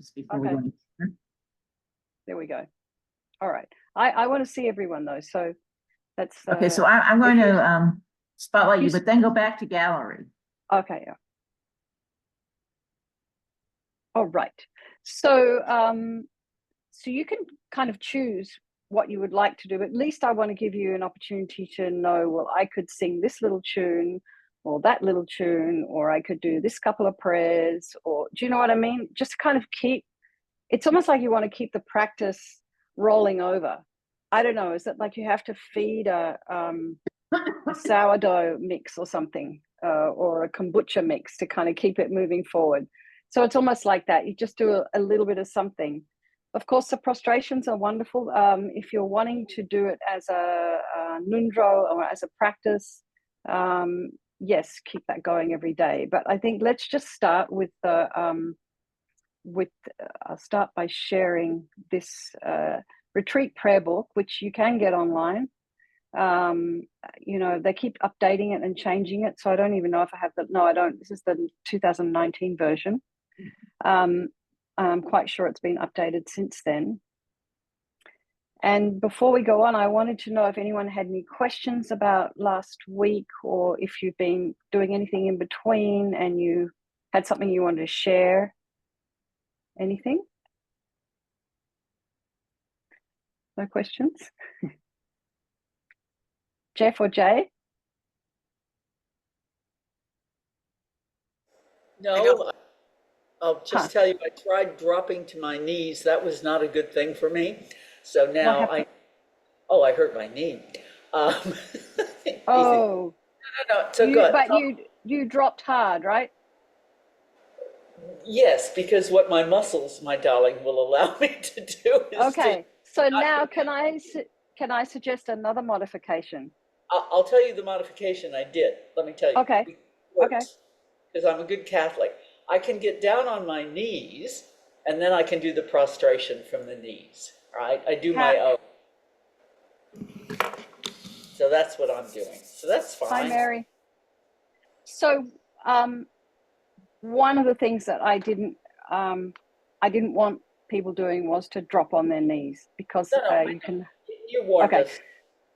just before we Okay. go. There we go. All right. I want to see everyone though, so that's okay. So I'm going to spotlight you, you, but then go back to gallery. Okay. Yeah. All right. So so you can kind of choose what you would like to do. At least I want to give you an opportunity to know, well, I could sing this little tune or that little tune, or I could do this couple of prayers, or do you know what I mean? Just kind of keep, it's almost like you want to keep the practice rolling over. I don't know, is it like you have to feed a sourdough mix or something, or a kombucha mix to kind of keep it moving forward? So it's almost like that. You just do a little bit of something. Of course, the prostrations are wonderful. If you're wanting to do it as a nundro or as a practice, yes, keep that going every day. But I think let's just start with the I'll start by sharing this retreat prayer book, which you can get online. You know, they keep updating it and changing it, so I don't even know if I have the, no, I don't. This is the 2019 version. I'm quite sure it's been updated since then. And before we go on, I wanted to know if anyone had any questions about last week, or if you've been doing anything in between and you had something you wanted to share. Anything? No questions? Jeff or Jay? No, I'll just tell you, I tried dropping to my knees. That was not a good thing for me. So now I hurt my knee. Oh, no, it's so good. But you dropped hard, right? Yes, because what my muscles, my darling, will allow me to do is okay. So now can I suggest another modification? I'll tell you the modification I did. Let me tell you. Okay. Okay. Because I'm a good Catholic. I can get down on my knees, and then I can do the prostration from the knees. Right? I do my own. So that's what I'm doing. So that's fine. Hi, Mary. So one of the things that I didn't want people doing was to drop on their knees, because you can. You warned us.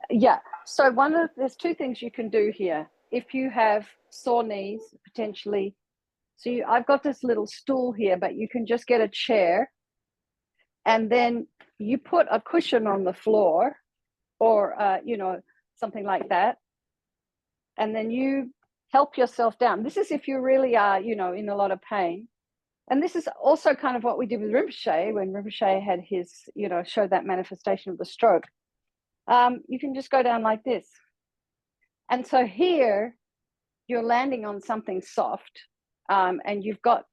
Yeah. So there's two things you can do here. If you have sore knees, potentially. So I've got this little stool here, but you can just get a chair, and then you put a cushion on the floor, or you know, something like that, and then you help yourself down. This is if you really are, you know, in a lot of pain. And this is also kind of what we did with Rinpoche when Rinpoche had his, you know, showed that manifestation of the stroke. You can just go down like this. And so here you're landing on something soft, and you've got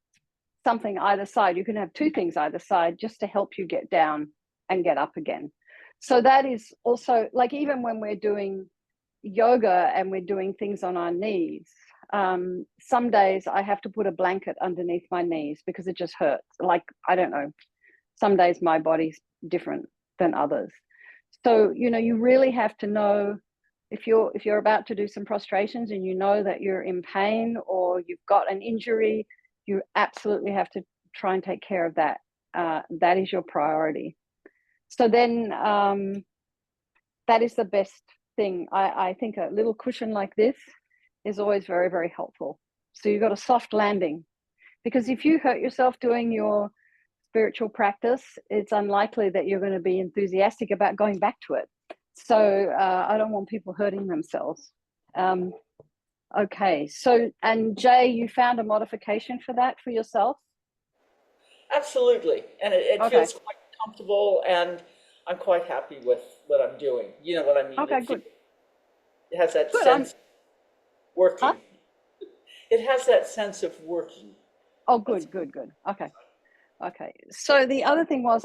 something either side. You can have two things either side just to help you get down and get up again. So that is also, like, even when we're doing yoga and we're doing things on our knees, some days I have to put a blanket underneath my knees because it just hurts. Like, I don't know, some days my body's different than others. So, you know, you really have to know, if you're about to do some prostrations and you know that you're in pain or you've got an injury, you absolutely have to try and take care of that. That is your priority. So then that is the best thing. I think a little cushion like this is always very, very helpful. So you've got a soft landing, because if you hurt yourself doing your spiritual practice, it's unlikely that you're going to be enthusiastic about going back to it. So I don't want people hurting themselves. Okay, so, and Jay, you found a modification for that for yourself? Absolutely, and it feels quite comfortable, and I'm quite happy with what I'm doing. You know what I mean? Okay, good. It has that sense of working. Huh? It has that sense of working. Oh, good. Okay. So the other thing was,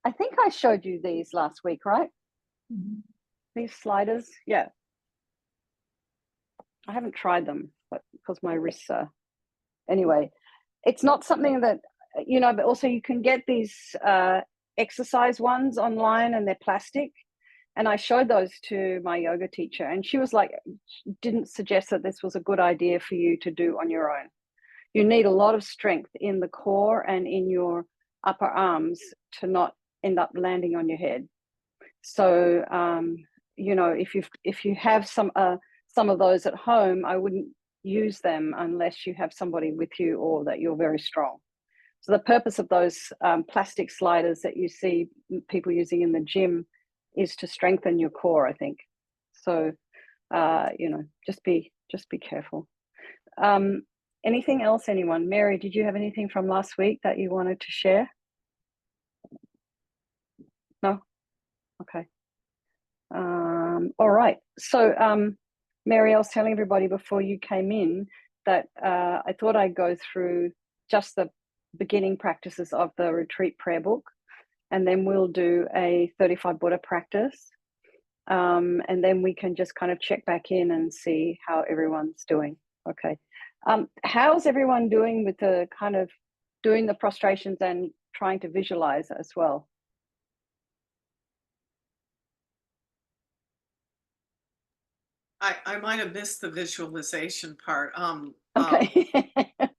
I think I showed you these last week, right? Mm-hmm. These sliders, yeah. I haven't tried them, but because my wrists are. Anyway, it's not something that, you know, but also you can get these exercise ones online, and they're plastic. And I showed those to my yoga teacher, and she was like, didn't suggest that this was a good idea for you to do on your own. You need a lot of strength in the core and in your upper arms to not end up landing on your head. So, you know, if you have some of those at home, I wouldn't use them unless you have somebody with you or that you're very strong. So the purpose of those plastic sliders that you see people using in the gym is to strengthen your core, I think. So, you know, just be careful. Anything else, anyone? Mary, did you have anything from last week that you wanted to share? No? Okay. All right. So, Mary, I was telling everybody before you came in that I thought I'd go through just the beginning practices of the retreat prayer book, and then we'll do a 35 Buddha practice. And then we can just kind of check back in and see how everyone's doing. Okay. How's everyone doing with the kind of doing the prostrations and trying to visualize as well? I might have missed the visualization part. Okay.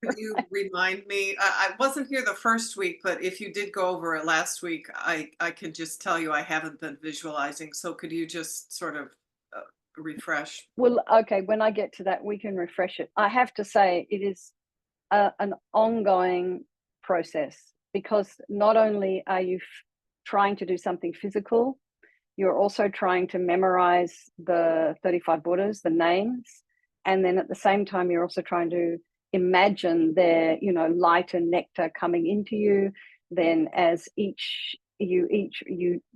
Could you remind me? I wasn't here the first week, but if you did go over it last week, I can just tell you I haven't been visualizing. So could you just sort of refresh? Well, okay, when I get to that, we can refresh it. I have to say it is an ongoing process, because not only are you trying to do something physical, you're also trying to memorize the 35 Buddhas, the names, and then at the same time, you're also trying to imagine their, you know, light and nectar coming into you. Then as you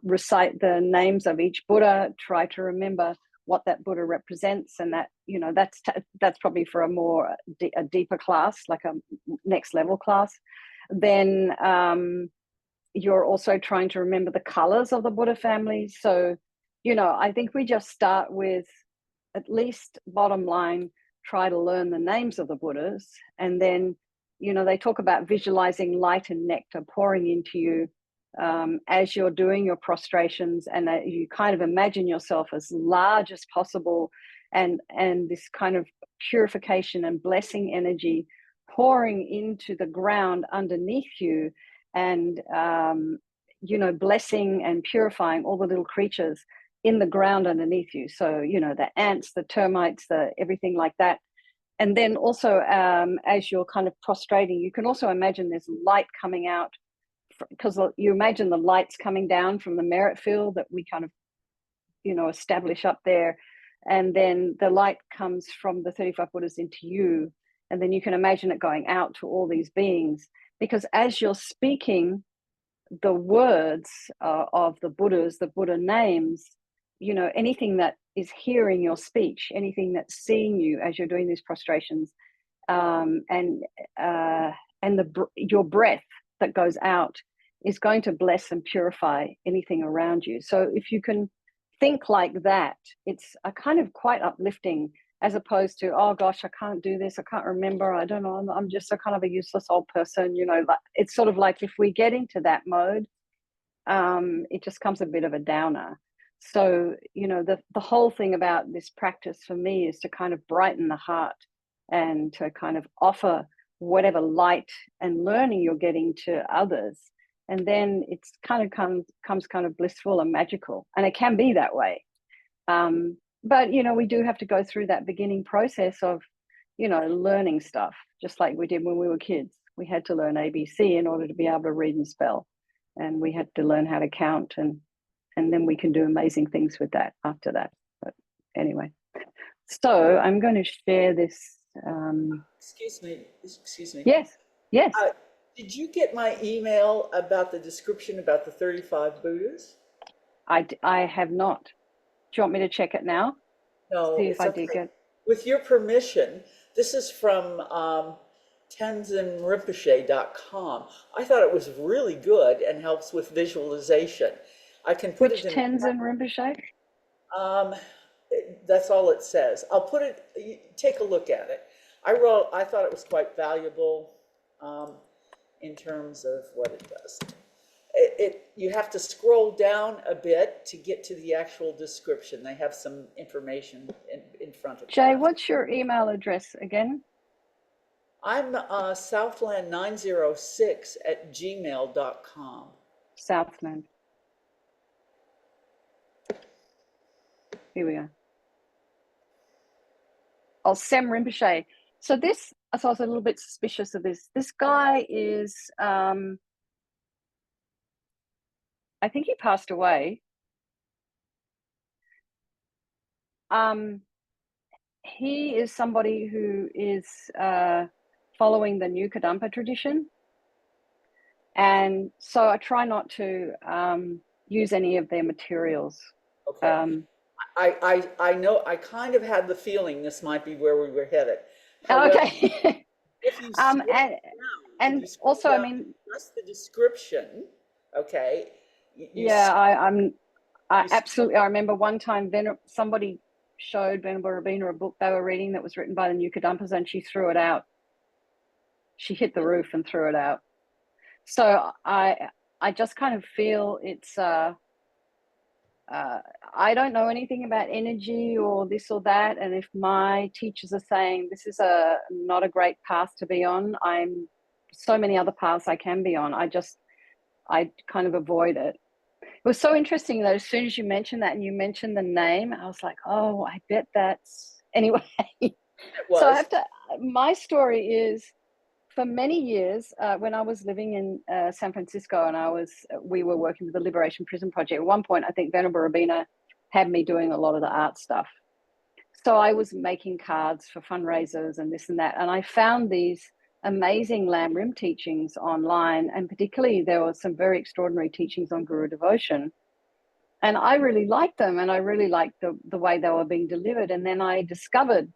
recite the names of each Buddha, try to remember what that Buddha represents, and that, you know, that's probably for a deeper class, like a next level class. Then you're also trying to remember the colors of the Buddha family. So, you know, I think we just start with, at least bottom line, try to learn the names of the Buddhas. And then, you know, they talk about visualizing light and nectar pouring into you as you're doing your prostrations, and that you kind of imagine yourself as large as possible, and this kind of purification and blessing energy pouring into the ground underneath you, and you know, blessing and purifying all the little creatures in the ground underneath you. So, you know, the ants, the termites, the everything like that. And then also, as you're kind of prostrating, you can also imagine there's light coming out, because you imagine the lights coming down from the merit field that we kind of, you know, establish up there. And then the light comes from the 35 Buddhas into you. And then you can imagine it going out to all these beings, because as you're speaking the words of the Buddhas, the Buddha names, you know, anything that is hearing your speech, anything that's seeing you as you're doing these prostrations, and your breath that goes out is going to bless and purify anything around you. So if you can think like that, it's a kind of quite uplifting, as opposed to, oh gosh, I can't do this, I can't remember, I don't know, I'm just a kind of a useless old person, you know. It's sort of like, if we get into that mode, it just comes a bit of a downer. So, you know, the whole thing about this practice for me is to kind of brighten the heart, and to kind of offer whatever light and learning you're getting to others. And then it's kind of comes kind of blissful and magical, and it can be that way. But, you know, we do have to go through that beginning process of, you know, learning stuff, just like we did when we were kids. We had to learn ABC in order to be able to read and spell, and we had to learn how to count, and then we can do amazing things with that after that. But anyway, so I'm going to share this. Excuse me. Yes. Did you get my email about the description about the 35 Buddhas? I have not. Do you want me to check it now? No, See if it's I okay. did get. With your permission, this is from tenzinrinpoche.com. I thought it was really good and helps with visualization. I can put Which it in. Tenzin Rinpoche? That's all it says. I'll put it, take a look at it. I thought it was quite valuable in terms of what it does. You have to scroll down a bit to get to the actual description. They have some information in front of Jay, that. what's your email address again? I'm southland906@gmail.com. Southland. Here we go. Oh, Sem Rinpoche. So this, so I was a little bit suspicious of this. This guy is, I think he passed away. He is somebody who is following the New Kadampa tradition. And so I try not to use any of their materials. Okay. I know, I kind of had the feeling this might be where we were headed. However, Okay. if you scroll down, and if you scroll also, down I mean, just the description, okay. yeah, I you absolutely, I remember one time somebody showed Venerable Rabina a book they were reading that was written by the New Kadampas, and she threw it out. She hit the roof and threw it out. So I just kind of feel it's I don't know anything about energy or this or that, and if my teachers are saying this is not a great path to be on, I'm so many other paths I can be on. I kind of avoid it. It was so interesting that as soon as you mentioned that and you mentioned the name, I was like, oh, I bet that's anyway. So I have to. My story is, for many years, when I was living in San Francisco and we were working with the Liberation Prison Project, at one point, I think Venerable Rabina had me doing a lot of the art stuff. So I was making cards for fundraisers and this and that. And I found these amazing Lam Rim teachings online. And particularly, there were some very extraordinary teachings on Guru devotion. And I really liked them. And I really liked the way they were being delivered. And then I discovered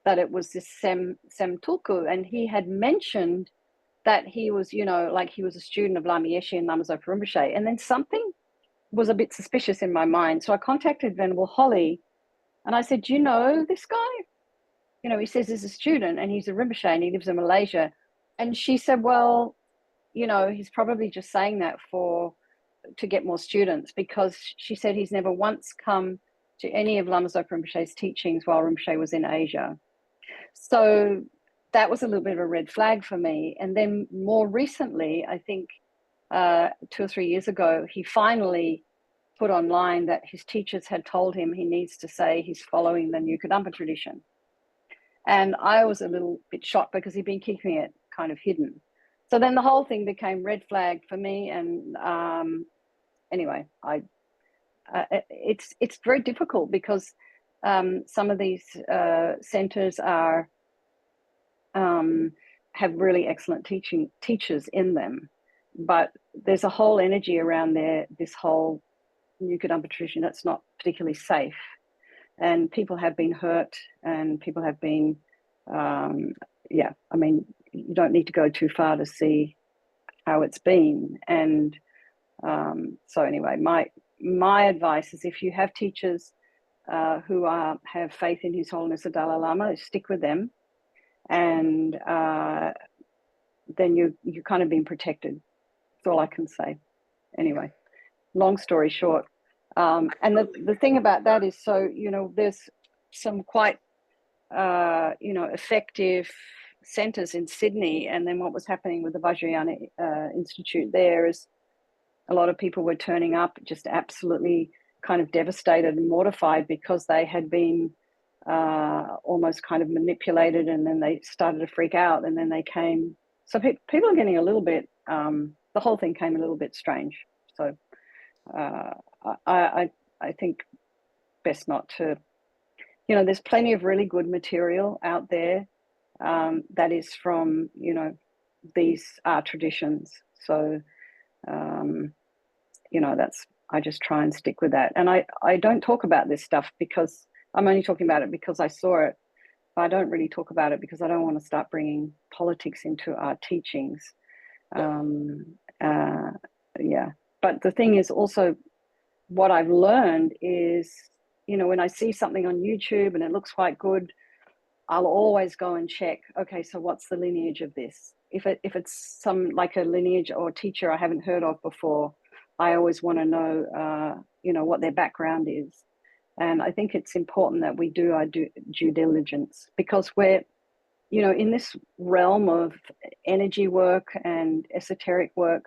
that it was this Sem Tulku, and he had mentioned that he was, like he was a student of Lama Yeshe and Lama Zopa Rinpoche. And then something was a bit suspicious in my mind. So I contacted Venerable Holly and I said, do you know this guy? He says he's a student and he's a Rinpoche and he lives in Malaysia. And she said, well, he's probably just saying that to get more students, because she said he's never once come to any of Lama Zopa Rinpoche's teachings while Rinpoche was in Asia. So that was a little bit of a red flag for me. And then more recently, I think 2 or 3 years ago, he finally put online that his teachers had told him he needs to say he's following the New Kadampa tradition. And I was a little bit shocked because he'd been keeping it kind of hidden. So then the whole thing became red flag for me. And anyway, it's very difficult because some of these centers have really excellent teachers in them, but there's a whole energy around this whole New Kadampa tradition that's not particularly safe, and people have been hurt, and people have been, yeah. I mean, you don't need to go too far to see how it's been, and so anyway, my advice is, if you have teachers who have faith in His Holiness the Dalai Lama, stick with them, and then you kind of been protected. That's all I can say. Anyway, long story short, and the thing about that is, so there's some quite effective centers in Sydney, and then what was happening with the Vajrayana Institute there is a lot of people were turning up just absolutely kind of devastated and mortified because they had been almost kind of manipulated, and then they started to freak out, and then they came. So people are getting a little bit, the whole thing came a little bit strange. So I think best not to, there's plenty of really good material out there that is from, these traditions. So, I just try and stick with that. And I don't talk about this stuff because I'm only talking about it because I saw it. But I don't really talk about it because I don't want to start bringing politics into our teachings. Yeah. But the thing is also, what I've learned is, when I see something on YouTube and it looks quite good, I'll always go and check, okay, so what's the lineage of this? If it's some like a lineage or teacher I haven't heard of before, I always want to know, what their background is. And I think it's important that we do our due diligence, because we're you know, in this realm of energy work and esoteric work,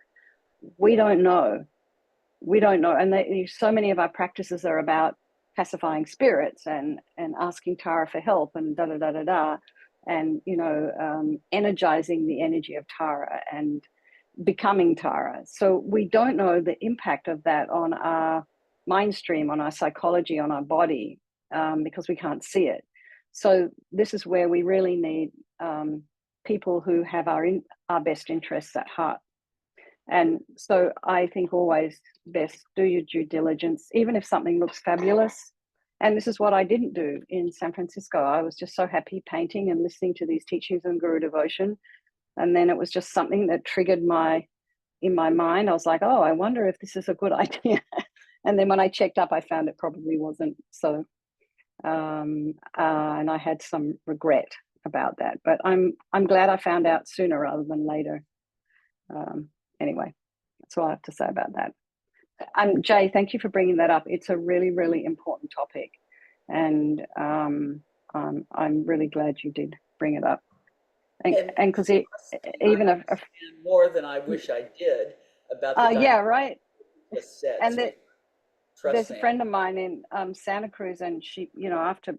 we don't know. We don't know. And so many of our practices are about pacifying spirits and asking Tara for help and da da da da da, and you know, energizing the energy of Tara and becoming Tara. So we don't know the impact of that on our mind stream, on our psychology, on our body, because we can't see it. So this is where we really need people who have our best interests at heart. And so I think always best do your due diligence, even if something looks fabulous. And this is what I didn't do in San Francisco. I was just so happy painting and listening to these teachings on Guru devotion. And then it was just something that triggered in my mind. I was like, oh, I wonder if this is a good idea. And then when I checked up, I found it probably wasn't. So, and I had some regret about that. But I'm glad I found out sooner rather than later. Anyway, that's all I have to say about that. Jay, thank you for bringing that up. It's a really, really important topic. And I'm really glad you did bring it up. And because even more than I wish I did about the yeah, right. Just said. And So there's a friend of mine in Santa Cruz, and she, you know, after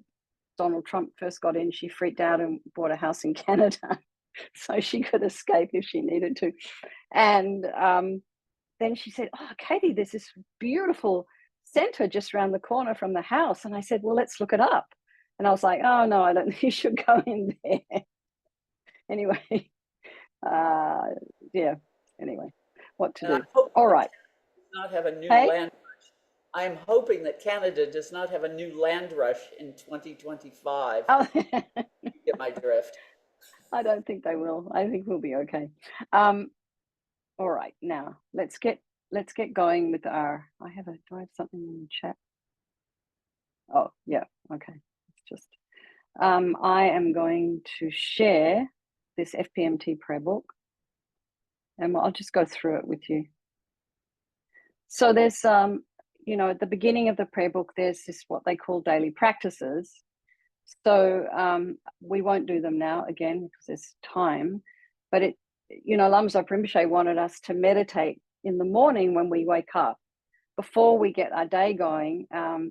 Donald Trump first got in, she freaked out and bought a house in Canada so she could escape if she needed to. And then she said, oh, Katy, there's this beautiful center just around the corner from the house. And I said, well, let's look it up. And I was like, oh, no, I don't think you should go in there. Anyway, yeah, anyway, what to do? All right. Not have a new land rush. I'm hoping that Canada does not have a new land rush in 2025. Oh. Get my drift. I don't think they will. I think we'll be okay. All right, now let's get going with our. Do I have something in the chat? Oh yeah, okay. It's just I am going to share this FPMT prayer book, and I'll just go through it with you. So there's you know, at the beginning of the prayer book, there's this what they call daily practices. So we won't do them now again because there's time, but it, you know, Lamsa Rinpoche wanted us to meditate in the morning when we wake up before we get our day going.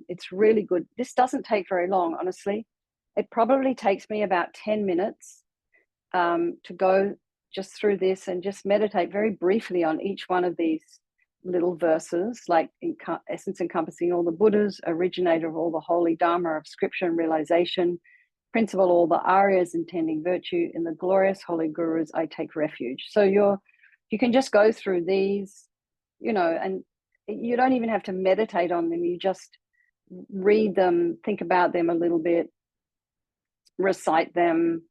It's really good. This doesn't take very long, honestly. It probably takes me about 10 minutes to go just through this and just meditate very briefly on each one of these little verses, like essence encompassing all the Buddhas, originator of all the holy Dharma of scripture and realization, principle all the Aryas intending virtue, in the glorious holy Gurus I take refuge. So you can just go through these, you know, and you don't even have to meditate on them. You just read them, think about them a little bit, recite them.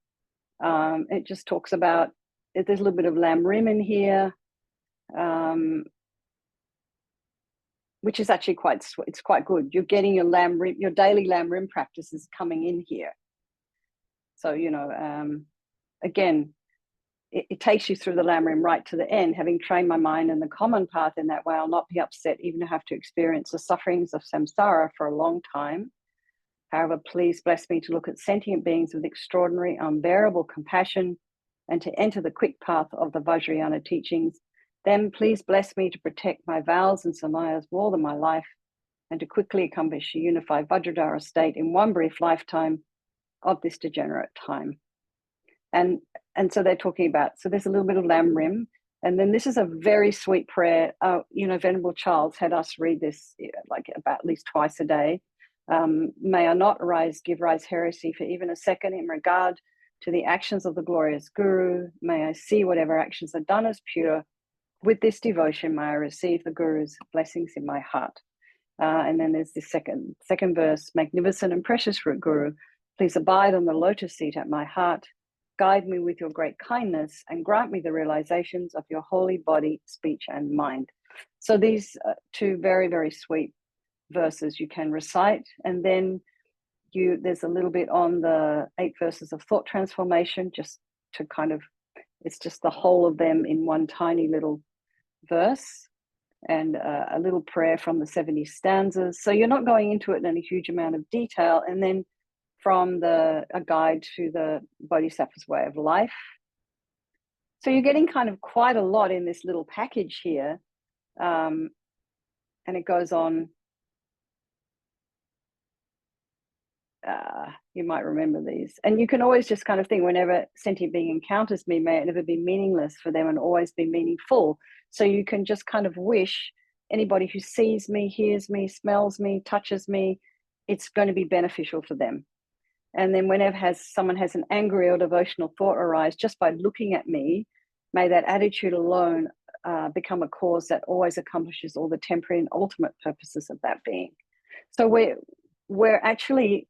It just talks about, there's a little bit of Lam Rim in here, which is actually it's quite good. You're getting your Lam Rim, your daily Lam Rim practices coming in here. So, you know, again, it takes you through the Lam Rim right to the end. Having trained my mind in the common path in that way, I'll not be upset even to have to experience the sufferings of samsara for a long time. However, please bless me to look at sentient beings with extraordinary, unbearable compassion and to enter the quick path of the Vajrayana teachings. Then please bless me to protect my vows and samayas more than my life and to quickly accomplish a unified Vajradhara state in one brief lifetime of this degenerate time. And so they're talking about, so there's a little bit of Lam Rim. And then this is a very sweet prayer. You know, Venerable Charles had us read this like about at least twice a day. May I not give rise heresy for even a second in regard to the actions of the glorious Guru. May I see whatever actions are done as pure. With this devotion, may I receive the Guru's blessings in my heart. And then there's this second verse, magnificent and precious root Guru, please abide on the lotus seat at my heart. Guide me with your great kindness and grant me the realizations of your holy body, speech, and mind. So these two very, very sweet verses you can recite. And then there's a little bit on the 8 verses of thought transformation, just to kind of, it's just the whole of them in one tiny little verse, and a little prayer from the 70 stanzas. So you're not going into it in a huge amount of detail. And then from a guide to the Bodhisattva's way of life. So you're getting kind of quite a lot in this little package here. And it goes on. You might remember these. And you can always just kind of think, whenever sentient being encounters me, may it never be meaningless for them and always be meaningful. So you can just kind of wish anybody who sees me, hears me, smells me, touches me, it's going to be beneficial for them. And then whenever someone has an angry or devotional thought arise, just by looking at me, may that attitude alone become a cause that always accomplishes all the temporary and ultimate purposes of that being. So we're actually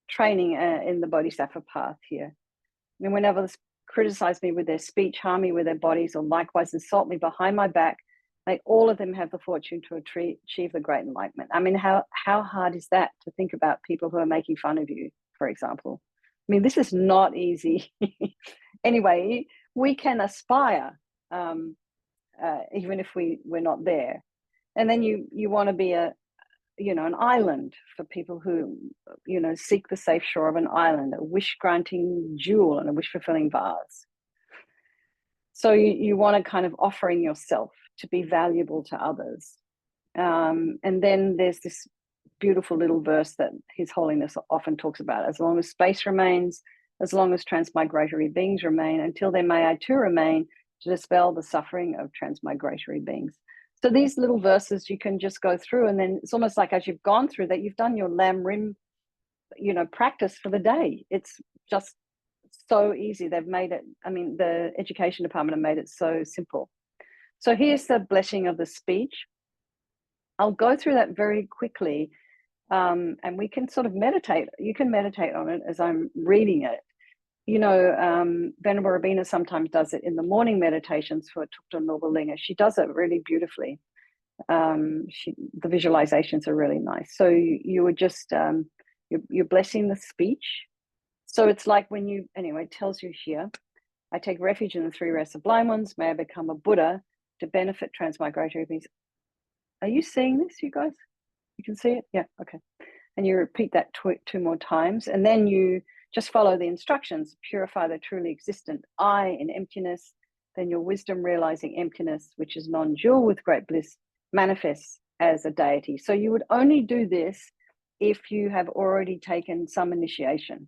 training in the Bodhisattva path here. I mean, whenever others criticize me with their speech, harm me with their bodies, or likewise insult me behind my back, may all of them have the fortune to achieve the great enlightenment. I mean, how hard is that, to think about people who are making fun of you, for example? I mean, this is not easy. Anyway, we can aspire, even if we're not there. And then you want to be an island for people who, seek the safe shore of an island, a wish-granting jewel and a wish-fulfilling vase. So you want to kind of offering yourself to be valuable to others. And then there's this beautiful little verse that His Holiness often talks about: as long as space remains, as long as transmigratory beings remain, until then may I too remain, to dispel the suffering of transmigratory beings. So these little verses you can just go through, and then it's almost like as you've gone through that, you've done your lam rim, practice for the day. It's just so easy. They've made it, I mean, the education department have made it so simple. So here's the blessing of the speech. I'll go through that very quickly, and we can sort of meditate. You can meditate on it as I'm reading it. Venerable Rabina sometimes does it in the morning meditations for Tukta Norbalinga. She does it really beautifully. The visualizations are really nice. So you would just, you're blessing the speech. So it's like it tells you here, I take refuge in the three rare sublime ones. May I become a Buddha to benefit transmigratory beings. Are you seeing this, you guys? You can see it? Yeah, okay. And you repeat that two more times. And then you just follow the instructions. Purify the truly existent I in emptiness. Then your wisdom realizing emptiness, which is non-dual with great bliss, manifests as a deity. So you would only do this if you have already taken some initiation.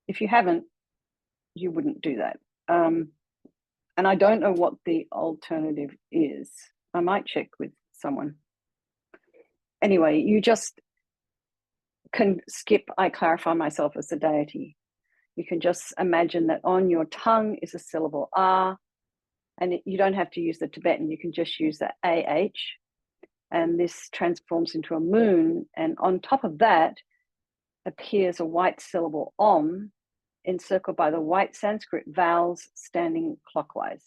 If you haven't, you wouldn't do that. And I don't know what the alternative is. I might check with someone. Anyway, you just can skip, I clarify myself as the deity. You can just imagine that on your tongue is a syllable R, and you don't have to use the Tibetan, you can just use the AH, and this transforms into a moon, and on top of that appears a white syllable Om, encircled by the white Sanskrit vowels standing clockwise,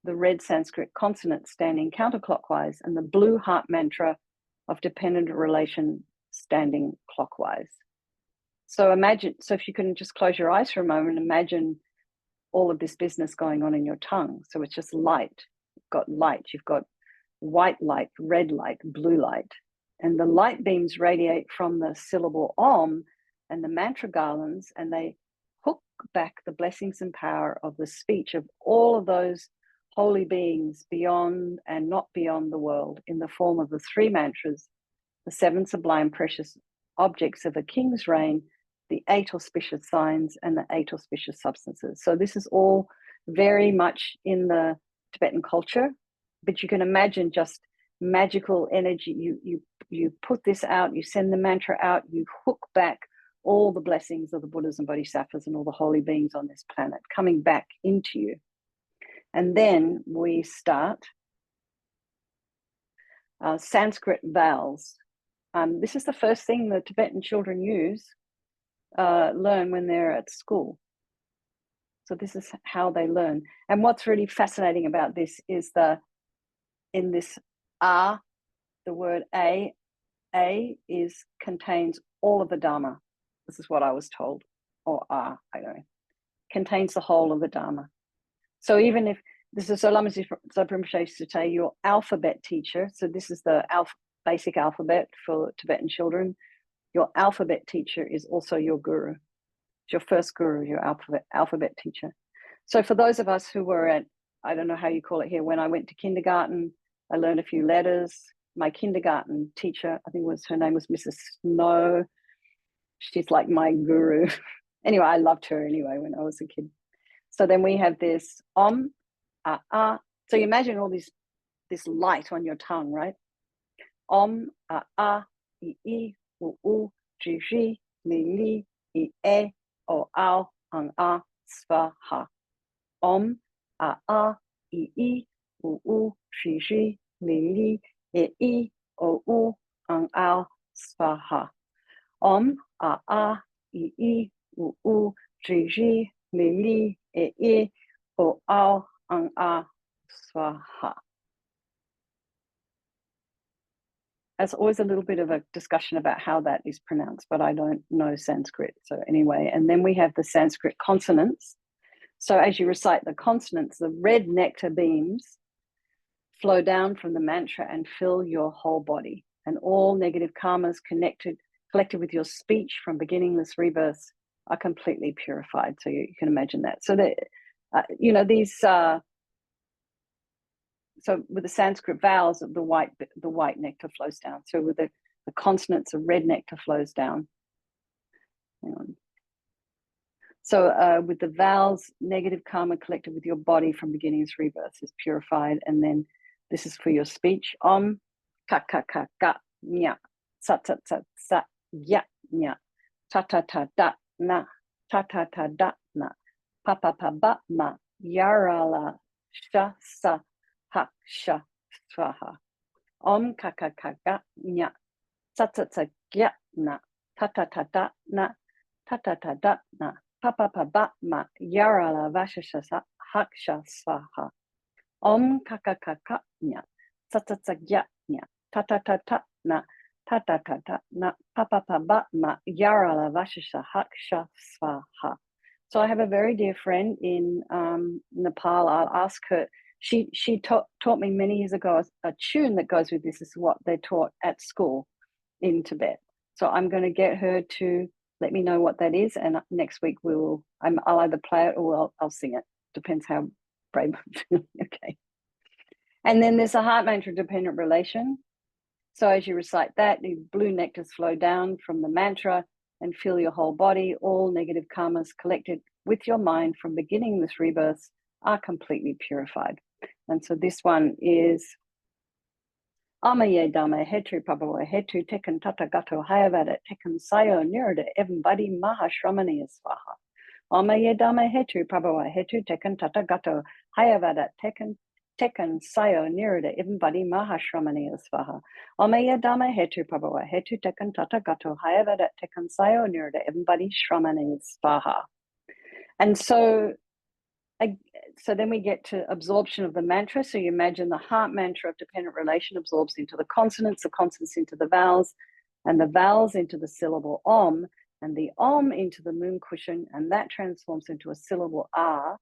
the red Sanskrit consonants standing counterclockwise, and the blue heart mantra of dependent relation standing clockwise. So if you can just close your eyes for a moment, imagine all of this business going on in your tongue. So it's just light. You've got white light, red light, blue light. And the light beams radiate from the syllable Om and the mantra garlands, and they hook back the blessings and power of the speech of all of those holy beings beyond and not beyond the world, in the form of the three mantras, the seven sublime precious objects of a king's reign, the 8 auspicious signs, and the 8 auspicious substances. So this is all very much in the Tibetan culture, but you can imagine just magical energy. You put this out, you send the mantra out, you hook back all the blessings of the Buddhas and Bodhisattvas and all the holy beings on this planet coming back into you. And then we start Sanskrit vowels. This is the first thing the Tibetan children learn when they're at school. So this is how they learn. And what's really fascinating about this is in this A, the word A contains all of the Dharma. This is what I was told, or I don't know, contains the whole of the Dharma. So even if this is Lama Rinpoche used to say, your alphabet teacher, so this is the basic alphabet for Tibetan children, Your alphabet teacher is also your guru. It's your first guru, your alphabet teacher. So for those of us who were at, I don't know how you call it here, when I went to kindergarten, I learned a few letters. My kindergarten teacher, I think her name was Mrs. Snow. She's like my guru. Anyway, I loved her anyway when I was a kid. So then we have this om, ah. So you imagine all this light on your tongue, right? Om, ah, I, u, ji, ji, li, I, e, o, ao, ang, a, svaha. Om, ah, I, u, ji, ji, li, e, o, ang, ao, svaha. Om, ah, I, u, ji, ji, li, e, o, ao, ang, a, svaha. There's always a little bit of a discussion about how that is pronounced, but I don't know Sanskrit. So anyway, and then we have the Sanskrit consonants. So as you recite the consonants, the red nectar beams flow down from the mantra and fill your whole body. And all negative karmas collected with your speech from beginningless rebirths are completely purified. So you can imagine that. So that, these... So with the Sanskrit vowels, the white nectar flows down. So with the consonants, the red nectar flows down. Hang on. So with the vowels, negative karma collected with your body from beginnings rebirths is purified. And then this is for your speech. Om, ka ka ka ka, nya, sa sa sa sa, ya nya, ta ta ta da na, ta ta ta da na, pa pa pa ba ma, yarala sha sa. Ha sha swaha. Om ka ka ka ga nya. Sa sa sa gya na. Ta ta ta da na. Ta ta ta da na. Pa pa pa ba ma. Yarala vasha sa ha sha swaha. Om ka ka ka ka nya. Sa sa sa gya nya. Ta ta ta ta na. Ta ta ta ta na. Pa pa pa ba ma. Yarala vasha sa ha sha swaha. So I have a very dear friend in Nepal. I'll ask her. She taught me many years ago a tune that goes with this. This is what they taught at school in Tibet. So I'm going to get her to let me know what that is, and next week I'll either play it or I'll sing it. Depends how brave I'm feeling. Okay. And then there's a heart mantra dependent relation. So as you recite that, the blue nectars flow down from the mantra and fill your whole body. All negative karmas collected with your mind from beginningless rebirths are completely purified. And so this one is Amaye Dame Hetu Pabawa Hetu Tekan Tata Gato Hayavada Tekan Sayo Nirada Evan Badi Mahashramani Swaha. Amaye Dame Hetu Pabawa Hetu Tekan Tata Gato Hayavada Tekan Sayo Nirada Evan Badi Mahashramani Swaha. Amaye Dame Hetu Pabawa Hetu Tekan Tata Gato Hayavada Tekan Sayo Nirada Evan Badi Shramani Swaha. And so then we get to absorption of the mantra. So you imagine the heart mantra of dependent relation absorbs into the consonants into the vowels, and the vowels into the syllable om, and the om into the moon cushion, and that transforms into a syllable ah.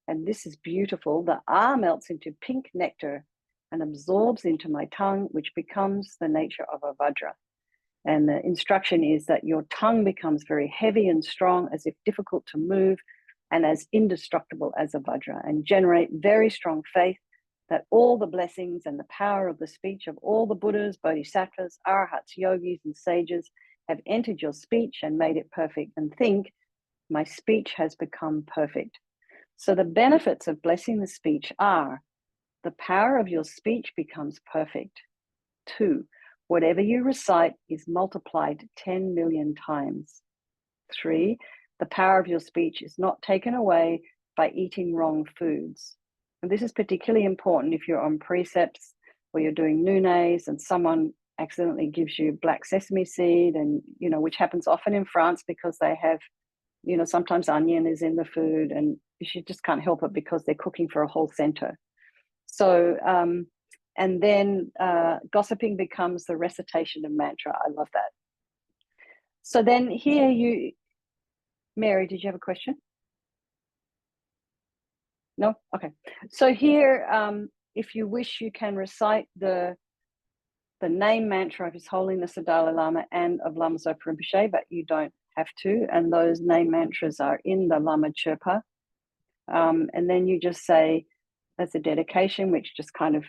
And this is beautiful. The ah melts into pink nectar and absorbs into my tongue, which becomes the nature of a vajra. And the instruction is that your tongue becomes very heavy and strong, as if difficult to move, and as indestructible as a vajra, and generate very strong faith that all the blessings and the power of the speech of all the Buddhas, Bodhisattvas, Arahats, Yogis, and sages have entered your speech and made it perfect. And think, my speech has become perfect. So the benefits of blessing the speech are: the power of your speech becomes perfect. 2, whatever you recite is multiplied 10 million times. 3, the power of your speech is not taken away by eating wrong foods. And this is particularly important if you're on precepts or you're doing nunes and someone accidentally gives you black sesame seed, and, which happens often in France because they have, sometimes onion is in the food, and you just can't help it because they're cooking for a whole center. So, and then gossiping becomes the recitation of mantra. I love that. So then here Mary, did you have a question? No? Okay. So here, if you wish, you can recite the the name mantra of His Holiness the Dalai Lama and of Lama Zopa Rinpoche, but you don't have to. And those name mantras are in the Lama Chirpa. And then you just say, as a dedication, which just kind of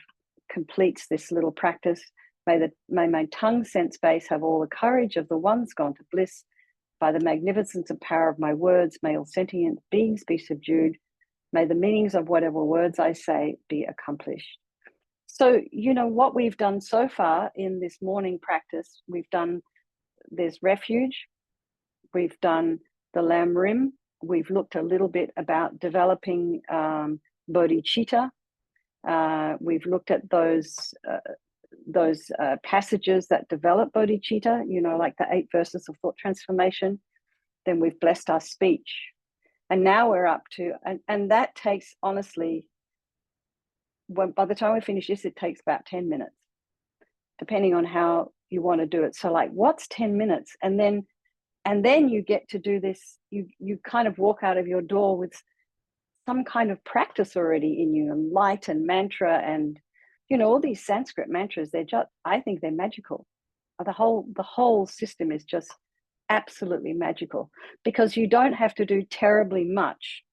completes this little practice, may my tongue sense base have all the courage of the ones gone to bliss. By the magnificence and power of my words, may all sentient beings be subdued. May the meanings of whatever words I say be accomplished. So, you know, what we've done so far in this morning practice, there's refuge, we've done the Lam Rim, we've looked a little bit about developing bodhicitta. We've looked at those passages that develop bodhicitta, you know, like the 8 verses of thought transformation. Then we've blessed our speech. And now we're up to, and that takes, honestly, by the time we finish this, it takes about 10 minutes, depending on how you want to do it. So like, what's 10 minutes? And then you get to do this, you kind of walk out of your door with some kind of practice already in you, and light and mantra, and you know, all these Sanskrit mantras, I think they're magical. The whole system is just absolutely magical, because you don't have to do terribly much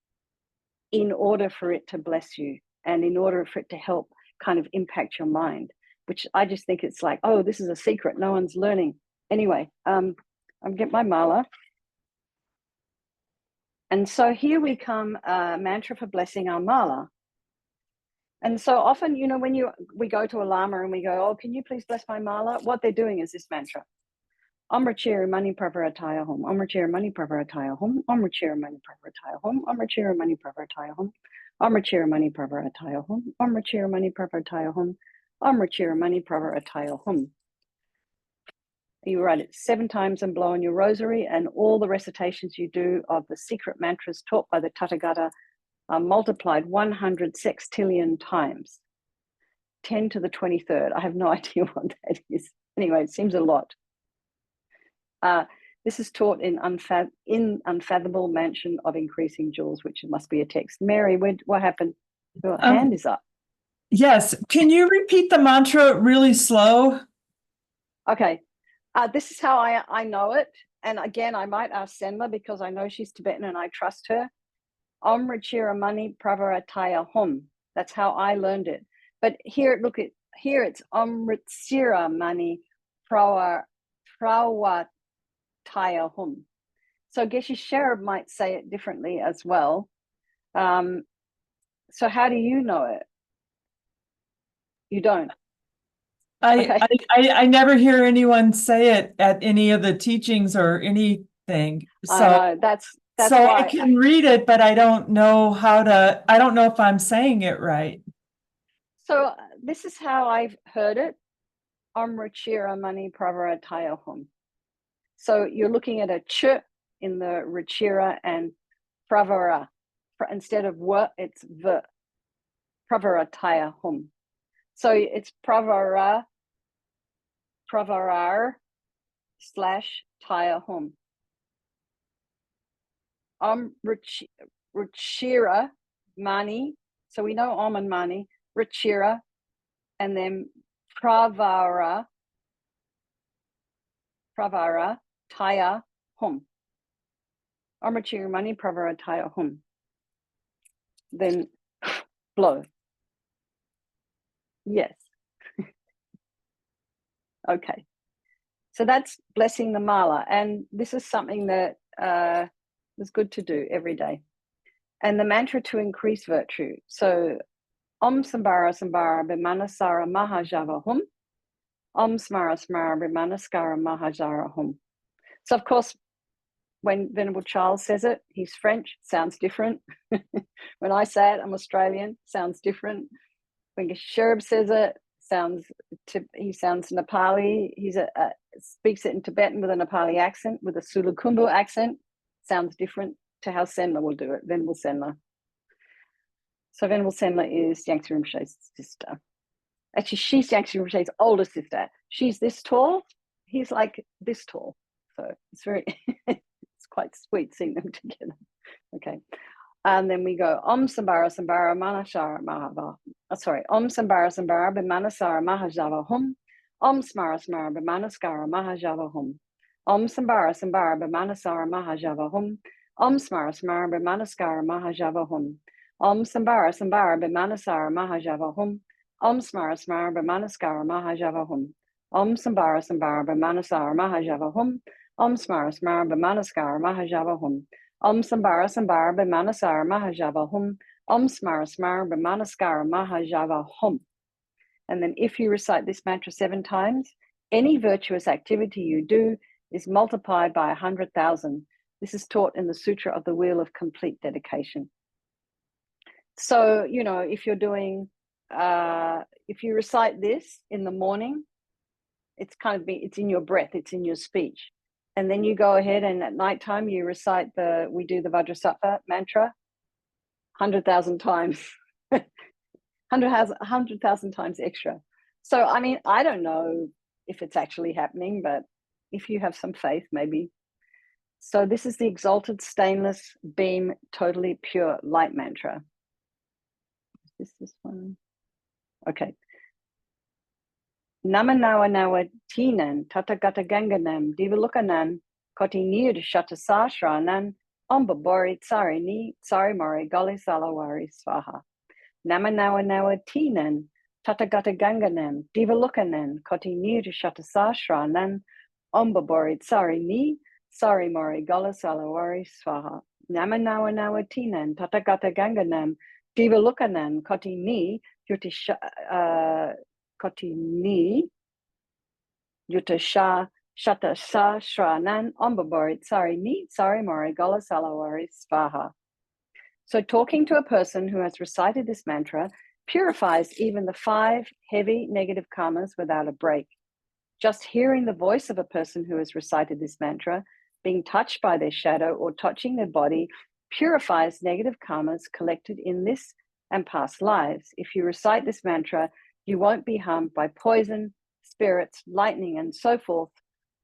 in order for it to bless you, and in order for it to help kind of impact your mind, which I just think it's like, oh, this is a secret, no one's learning. Anyway, I'm get my mala. And so here we come, mantra for blessing our mala. And so often, you know, when we go to a lama and we go, oh, can you please bless my mala? What they're doing is this mantra. Amrachira mani pravarataya hum, Amrachira mani pravarataya hum, Amrachira mani pravarataya hum, Amrachira mani pravarataya hum, Amrachira mani pravarataya hum, Amrachira mani pravarataya hum, Amrachira mani pravarataya hum. You write it 7 times and blow on your rosary, and all the recitations you do of the secret mantras taught by the Tathagata are multiplied 100 sextillion times, 10 to the 23rd. I have no idea what that is. Anyway, it seems a lot. This is taught in Unfathomable Mansion of Increasing Jewels, which must be a text. Mary, what happened? Your hand is up. Yes. Can you repeat the mantra really slow? Okay. This is how I know it. And again, I might ask Senma, because I know she's Tibetan and I trust her. Amrachira mani pravarataya hum. That's how I learned it. But here it's Amritsira mani prawataya hum. So Geshe Sherab might say it differently as well. So how do you know it? You don't. I never hear anyone say it at any of the teachings or anything. So I know, that's so why I can read it, but I don't know I don't know if I'm saying it right. So this is how I've heard it. Amrachira mani pravarataya hum. So you're looking at a ch in the rachira, and pravara. Instead of wa, it's v. Pravarataya hum. So it's pravarar / taya hum. Rachira mani. So we know om and mani. Rachira, and then pravara taya hum. Amrachira mani pravara taya hum. Then blow. Yes. Okay. So that's blessing the mala, and this is something that is good to do every day. And the mantra to increase virtue. So Om Sambara Sambara Bimanasara Mahajava Hum. Om Smara Smara Bimanaskara Mahajara Hum. So of course, when Venerable Charles says it, he's French, sounds different. When I say it, I'm Australian, sounds different. When Sherb says it, he sounds Nepali. He speaks it in Tibetan with a Nepali accent, with a Sulakhumbu accent, sounds different to how Senma will do it, Venerable Senma. So Venerable Senma is Yangtze Rinpoche's sister. Actually, she's Yangtze Rinpoche's older sister. She's this tall, he's like this tall. So it's very, it's quite sweet seeing them together. Okay. And then we go Om Sambara Sambara Manashara Mahava. Om Sambara Sambara Bimanasara Mahajava Hum. Om Smara Smara Bimanaskara Mahajava Hum. Om Sambara Sambara Bimanasara Mahajava Hum. Om Smara Smara Bimanaskara Mahajava Hum. Om Sambara Sambara Bimanasara Mahajava Hum. Om Smara Smara Bimanaskara Mahajava Hum. Om Sambara Sambara Bimanasara Mahajava Hum. Om Smara Smara Bimanaskara Mahajava Hum. Om Sambara Sambara Bimanasara Mahajava Hum. Om Smara Smara Bimanaskara Mahajava Hum. And then if you recite this mantra 7 times, any virtuous activity you do is multiplied by 100,000. This is taught in the Sutra of the Wheel of Complete Dedication. So, you know, if you're doing, if you recite this in the morning, it's it's in your breath, it's in your speech. And then you go ahead and at nighttime you recite we do the Vajrasattva mantra 100,000 times. 100,000 times extra. So, I mean, I don't know if it's actually happening, but if you have some faith, maybe. So this is the exalted stainless beam, totally pure light mantra. Is this one? Okay. Namanawa nawa tinan tatagata ganganam divalukanan koti nir shatasashranan ombabori tsari ni tsari mori gali salawari swaha. Namanawa nawa tinan tatagata ganganam divalukanan koti nir shatasashranan ombabori tsari ni tsari mori gali salawari swaha. Namanawa nawa tinan tatagata ganganam divalukanan koti ni koti ni yutasha shata sa shranan ombabori tsari ni tsari mori gali salawari swaha. So talking to a person who has recited this mantra purifies even the 5 heavy negative karmas without a break. Just hearing the voice of a person who has recited this mantra, being touched by their shadow or touching their body, purifies negative karmas collected in this and past lives. If you recite this mantra, you won't be harmed by poison, spirits, lightning, and so forth.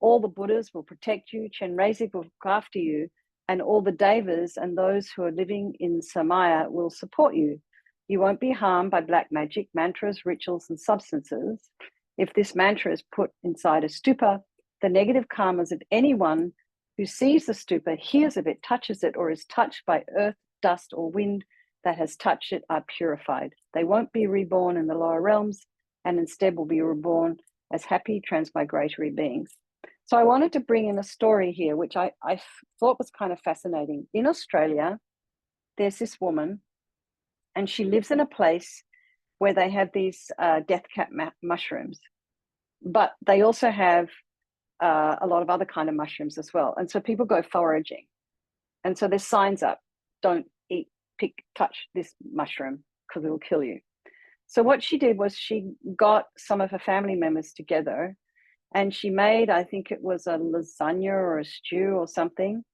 All the Buddhas will protect you, Chenrezig will look after you, and all the devas and those who are living in Samaya will support you. You won't be harmed by black magic, mantras, rituals, and substances. If this mantra is put inside a stupa, the negative karmas of anyone who sees the stupa, hears of it, touches it, or is touched by earth, dust, or wind that has touched it are purified. They won't be reborn in the lower realms and instead will be reborn as happy transmigratory beings. So I wanted to bring in a story here, which I thought was kind of fascinating. In Australia, there's this woman, and she lives in a place where they have these death cap mushrooms, but they also have a lot of other kind of mushrooms as well. And so people go foraging. And so there's signs up, don't eat, pick, touch this mushroom because it'll kill you. So what she did was she got some of her family members together and she made, I think it was a lasagna or a stew or something.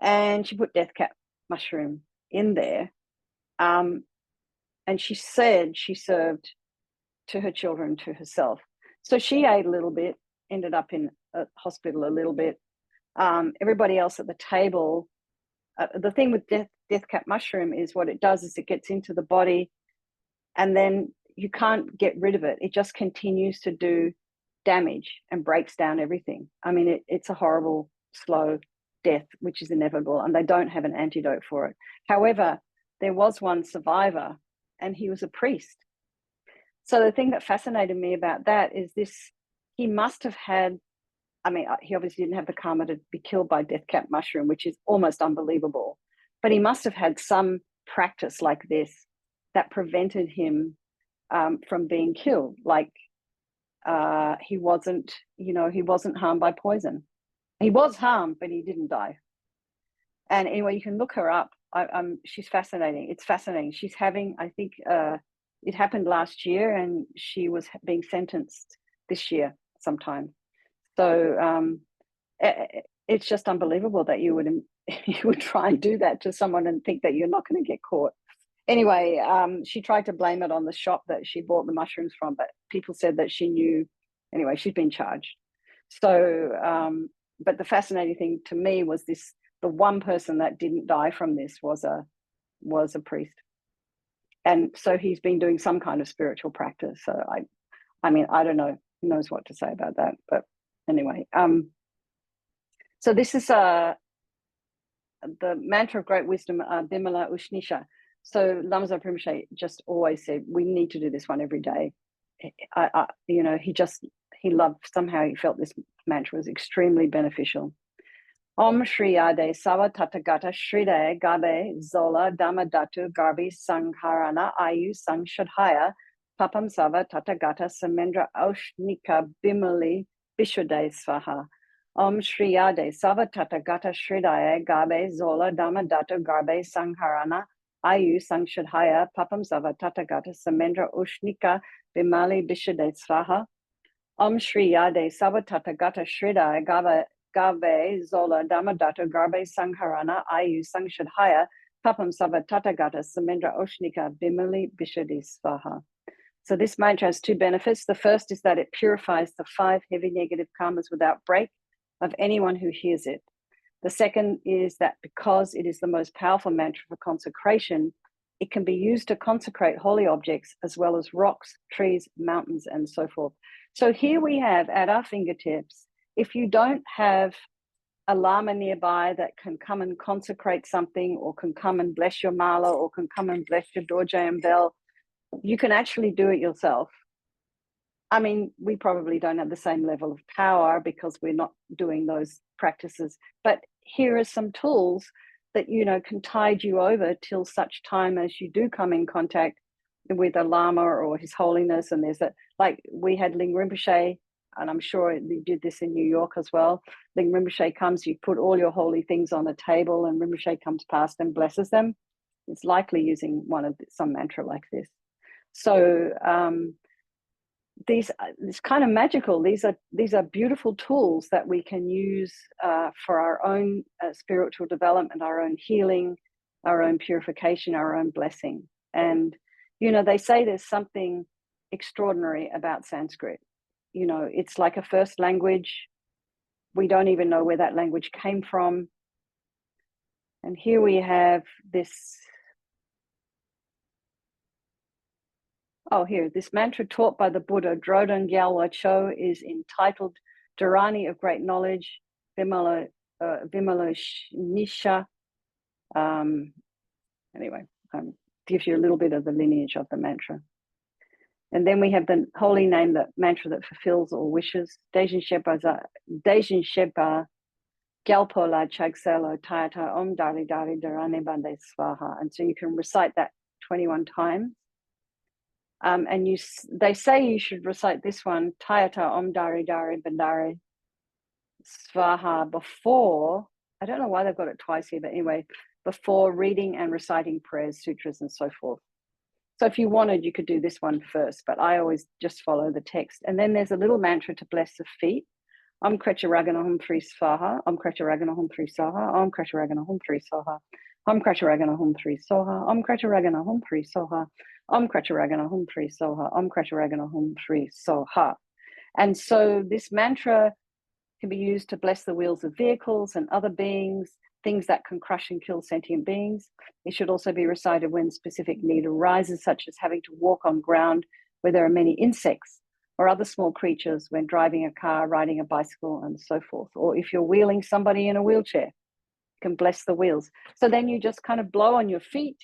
And she put death cap mushroom in there. And she said she served to her children, to herself. So she ate a little bit, ended up in a hospital a little bit. Everybody else at the table, the thing with death cap mushroom is what it does is it gets into the body and then you can't get rid of it. It just continues to do damage and breaks down everything. I mean, it's a horrible, slow death, which is inevitable, and they don't have an antidote for it. However, there was one survivor, and he was a priest. So the thing that fascinated me about that is this, he must have had, I mean, he obviously didn't have the karma to be killed by death cap mushroom, which is almost unbelievable, but he must have had some practice like this that prevented him from being killed. Like he wasn't, he wasn't harmed by poison. He was harmed, but he didn't die. And anyway, you can look her up. She's fascinating. It's fascinating. She's having, I think it happened last year and she was being sentenced this year sometime. So it's just unbelievable that you would try and do that to someone and think that you're not going to get caught. Anyway, she tried to blame it on the shop that she bought the mushrooms from, but people said that she knew. Anyway, she's been charged. So, but the fascinating thing to me was this: the one person that didn't die from this was a priest, and so he's been doing some kind of spiritual practice. So I mean, I don't know. who knows what to say about that? But anyway, so this is the mantra of great wisdom, Bimala Ushnisha. So Lama Zopa Rinpoche just always said, we need to do this one every day. You know, he loved, somehow he felt this mantra was extremely beneficial. Om Shri Ade Sava Tathagata Shridaya Gabe Zola Dhammadhatu Garbi Sangharana Ayu Sang Shadhaya Papam Sava Tathagata Samendra Aushnika Bimali Vishwade Svaha. Om Shri Ade Sava Tathagata Shridaya Gabe Zola Dhammadhatu Garbe Sangharana Ayu Sang Shadhaya Papam Sava Tathagata Samendra Aushnika Bimali Vishwade Svaha. Om Shri Ade Sava Tathagata Shridaya Gabe Zola Dhammadhatu Garbe Sangharana Ayu Sangshadhaya Papam Sava Tathagata Samendra Oshnika Bimali Bishadi Svaha. So this mantra has two benefits. The first is that it purifies the 5 heavy negative karmas without break of anyone who hears it. The second is that because it is the most powerful mantra for consecration, it can be used to consecrate holy objects as well as rocks, trees, mountains, and so forth. So here we have at our fingertips, if you don't have a lama nearby that can come and consecrate something, or can come and bless your mala, or can come and bless your dorje and bell, you can actually do it yourself. I mean, we probably don't have the same level of power because we're not doing those practices, but here are some tools that, you know, can tide you over till such time as you do come in contact with a lama or His Holiness. And there's that, like we had Ling Rinpoche, and I'm sure they did this in New York as well. Ling Rinpoche comes, you put all your holy things on a table, and Rinpoche comes past and blesses them. It's likely using some mantra like this. So it's kind of magical. These are beautiful tools that we can use for our own spiritual development, our own healing, our own purification, our own blessing. And you know, they say there's something extraordinary about Sanskrit. You know, it's like a first language. We don't even know where that language came from. And here we have this. Oh, here, this mantra taught by the Buddha, Drodang Gyalwa Cho, is entitled Dharani of Great Knowledge, Vimala Nisha. Anyway, gives you a little bit of the lineage of the mantra. And then we have the holy name, the mantra that fulfills all wishes. Dejin Shepa Gyalpola Chagselo Tayata Om Dari Dari Dharane Bande Swaha. And so you can recite that 21 times. And they say you should recite this one, Tayata Om Dari Dari Bandari Svaha, before, I don't know why they've got it twice here, but anyway, before reading and reciting prayers, sutras, and so forth. So if you wanted, you could do this one first, but I always just follow the text. And then there's a little mantra to bless the feet. Om Krecha Raganahum 3 Svaha, Om Krecha Raganahum 3 Saha, Om Krecha Raganahum 3 Soha, Om Krecha Raganahum 3 Soha, Om Krecha Raganahum 3 Soha, Om Krecha Raganahum 3 Soha, Om Krecha Raganahum 3 Soha. And so this mantra can be used to bless the wheels of vehicles and other beings, things that can crush and kill sentient beings. It should also be recited when specific need arises, such as having to walk on ground where there are many insects or other small creatures, when driving a car, riding a bicycle, and so forth. Or if you're wheeling somebody in a wheelchair, you can bless the wheels. So then you just kind of blow on your feet,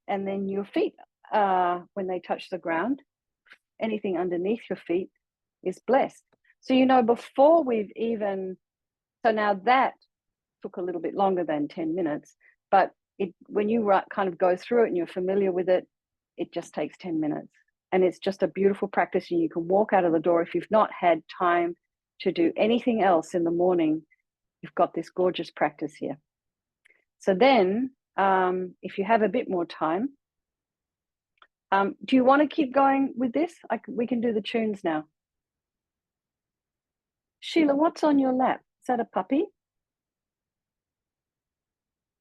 and then your feet, when they touch the ground, anything underneath your feet is blessed. So, you know, before we've even, so now that took a little bit longer than 10 minutes, but when you kind of go through it and you're familiar with it, it just takes 10 minutes. And it's just a beautiful practice, and you can walk out of the door. If you've not had time to do anything else in the morning, you've got this gorgeous practice here. So then, if you have a bit more time, do you want to keep going with this? We can do the tunes now. Sheila, what's on your lap? Is that a puppy?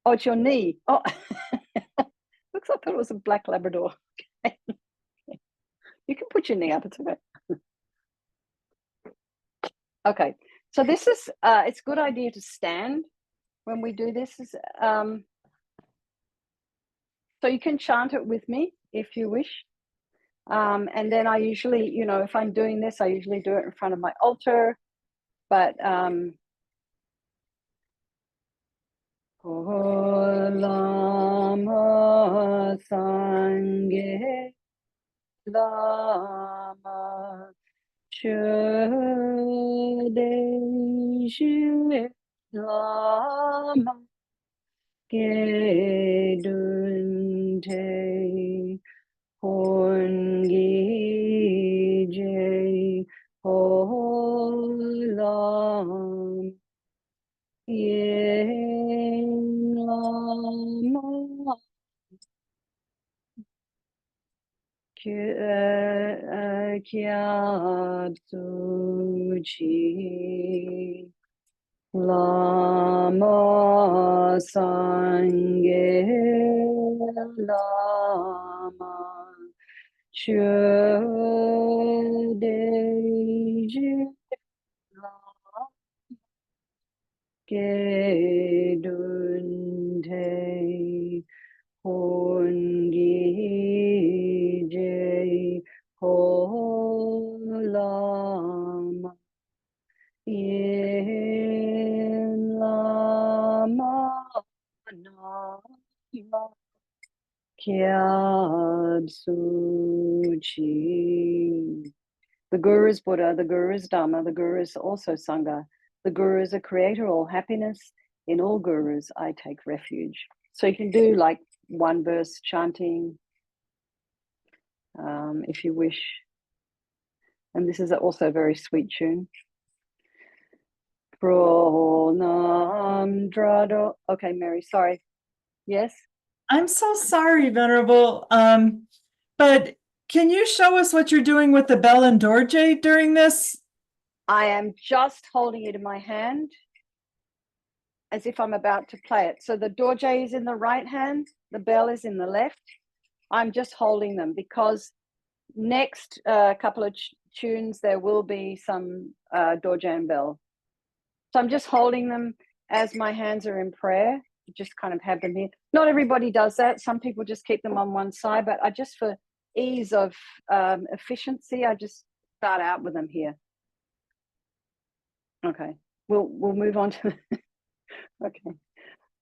Oh, it's your knee. Oh, looks like it was a black Labrador. You can put your knee up, it's okay. Okay, so this is, it's a good idea to stand when we do this. So you can chant it with me if you wish. And then I usually, you know, if I'm doing this, I usually do it in front of my altar. But Lama Sangye Lama Chödeshi Lama Gedunte Hongi Je Holam Yen Lama Kyab Chi Lama Sangye Lama Chödeji Lama Gedunte Hongi Je Holam Yen Lama Nama Kyab Chi. The Guru is Buddha, the Guru is Dhamma, the Guru is also Sangha. The Guru is a creator of all happiness. In all Gurus, I take refuge. So you can do like one verse chanting if you wish. And this is also a very sweet tune. Pronam Drado. Okay, Mary, sorry. Yes? I'm so sorry, Venerable. But can you show us what you're doing with the bell and dorje during this? I am just holding it in my hand as if I'm about to play it. So the dorje is in the right hand, the bell is in the left. I'm just holding them because next couple of tunes there will be some dorje and bell. So I'm just holding them as my hands are in prayer. Just kind of have them here. Not everybody does that. Some people just keep them on one side, but I just, for ease of efficiency, I just start out with them here. Okay, we'll move on to okay.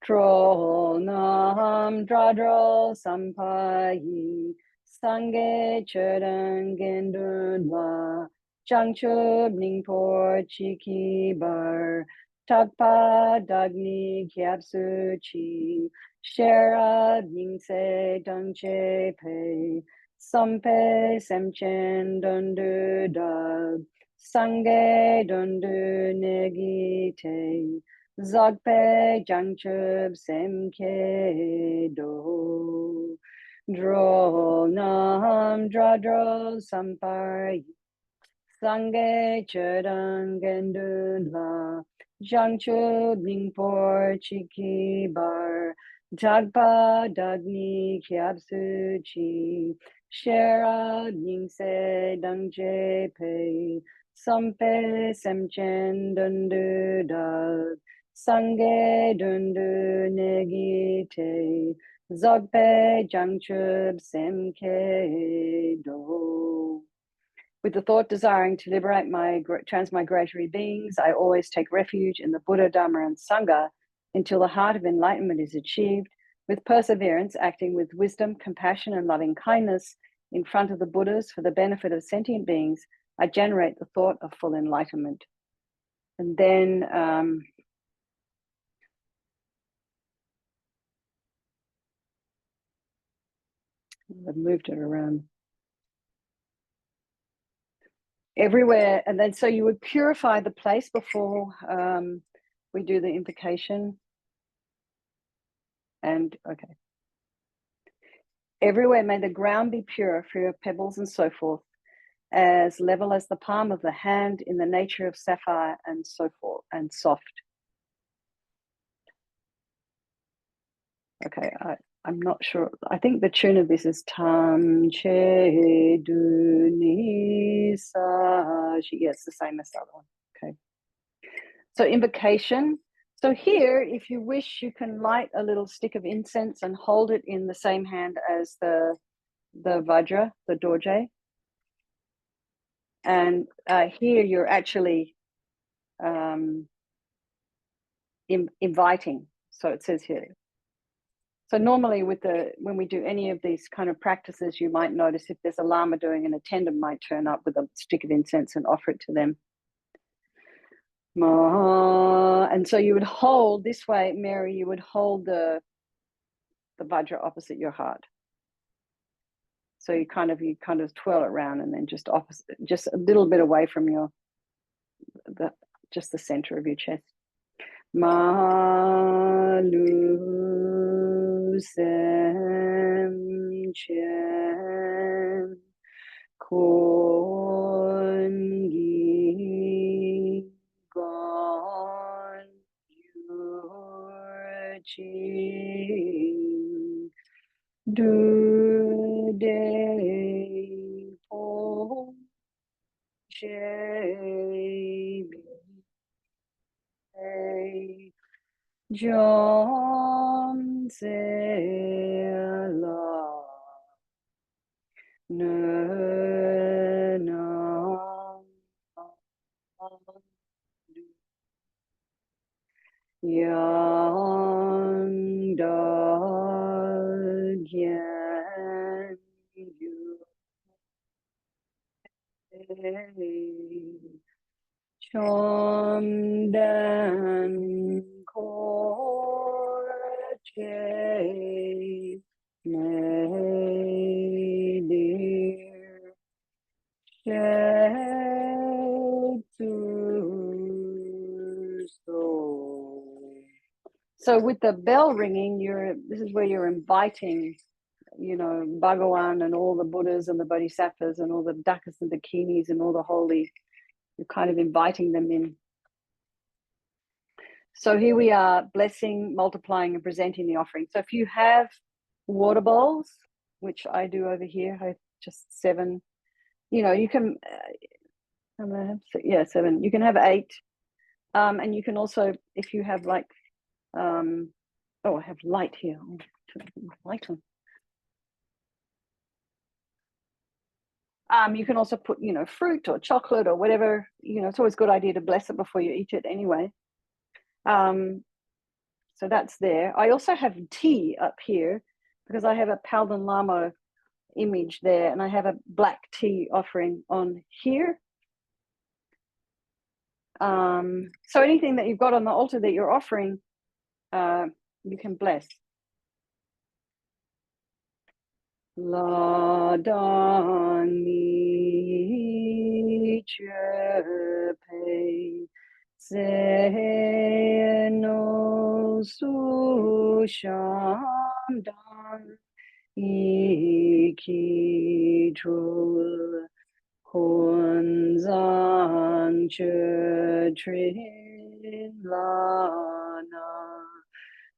Dro nam dradro sampayi sange chodang gendunwa jangchub ningpor chiki bar takpa dagni kyapsu chi shera ningse dangche pe sampe semchen dundu dag sange dundu negite Zogpe jangchub semke do dro nam dradro sampar sange chodang gendun la jangchub ningpor chiki bar dagpa dagni kyapsu chi shera ningse dangje pe sampe semchen dundu dag Sange dundu negite zogpe jangchub semke do. With the thought desiring to liberate my transmigratory beings, I always take refuge in the Buddha, Dhamma, and Sangha until the heart of enlightenment is achieved. With perseverance, acting with wisdom, compassion, and loving kindness in front of the Buddhas for the benefit of sentient beings, I generate the thought of full enlightenment. And then I've moved it around everywhere. And then so you would purify the place before we do the invocation. And okay. Everywhere may the ground be pure, free of pebbles and so forth, as level as the palm of the hand in the nature of sapphire and so forth, and soft. Okay, I'm not sure. I think the tune of this is Tam Che Du Ni Sa. Yes, the same as the other one. Okay. So invocation. So here, if you wish, you can light a little stick of incense and hold it in the same hand as the the Vajra, the Dorje. And here you're actually inviting. So it says here. So normally when we do any of these kind of practices, you might notice if there's a lama doing, an attendant might turn up with a stick of incense and offer it to them. And so you would hold this way, Mary, you would hold the Vajra opposite your heart. So you kind of twirl it around and then just opposite, just a little bit away from just the center of your chest. Malu sem chem kongi gon yurchi do de po che John Zela Nana Yang Da Gyan Yu Chomdan Korche Medir So with the bell ringing, this is where you're inviting, Bhagawan and all the Buddhas and the Bodhisattvas and all the Dakas and Dakinis and all the holy. You're kind of inviting them in. So here we are, blessing, multiplying, and presenting the offering. So if you have water bowls, which I do over here, I have just 7. You can, 7. You can have 8, and you can also, if you have like, I have light here. I'll turn the light on. You can also put, fruit or chocolate or whatever. It's always a good idea to bless it before you eat it anyway. So that's there. I also have tea up here because I have a Palden Lama image there, and I have a black tea offering on here. So anything that you've got on the altar that you're offering, you can bless. La dan mi chepe se no su sham dan iki trul hun zan che trin lana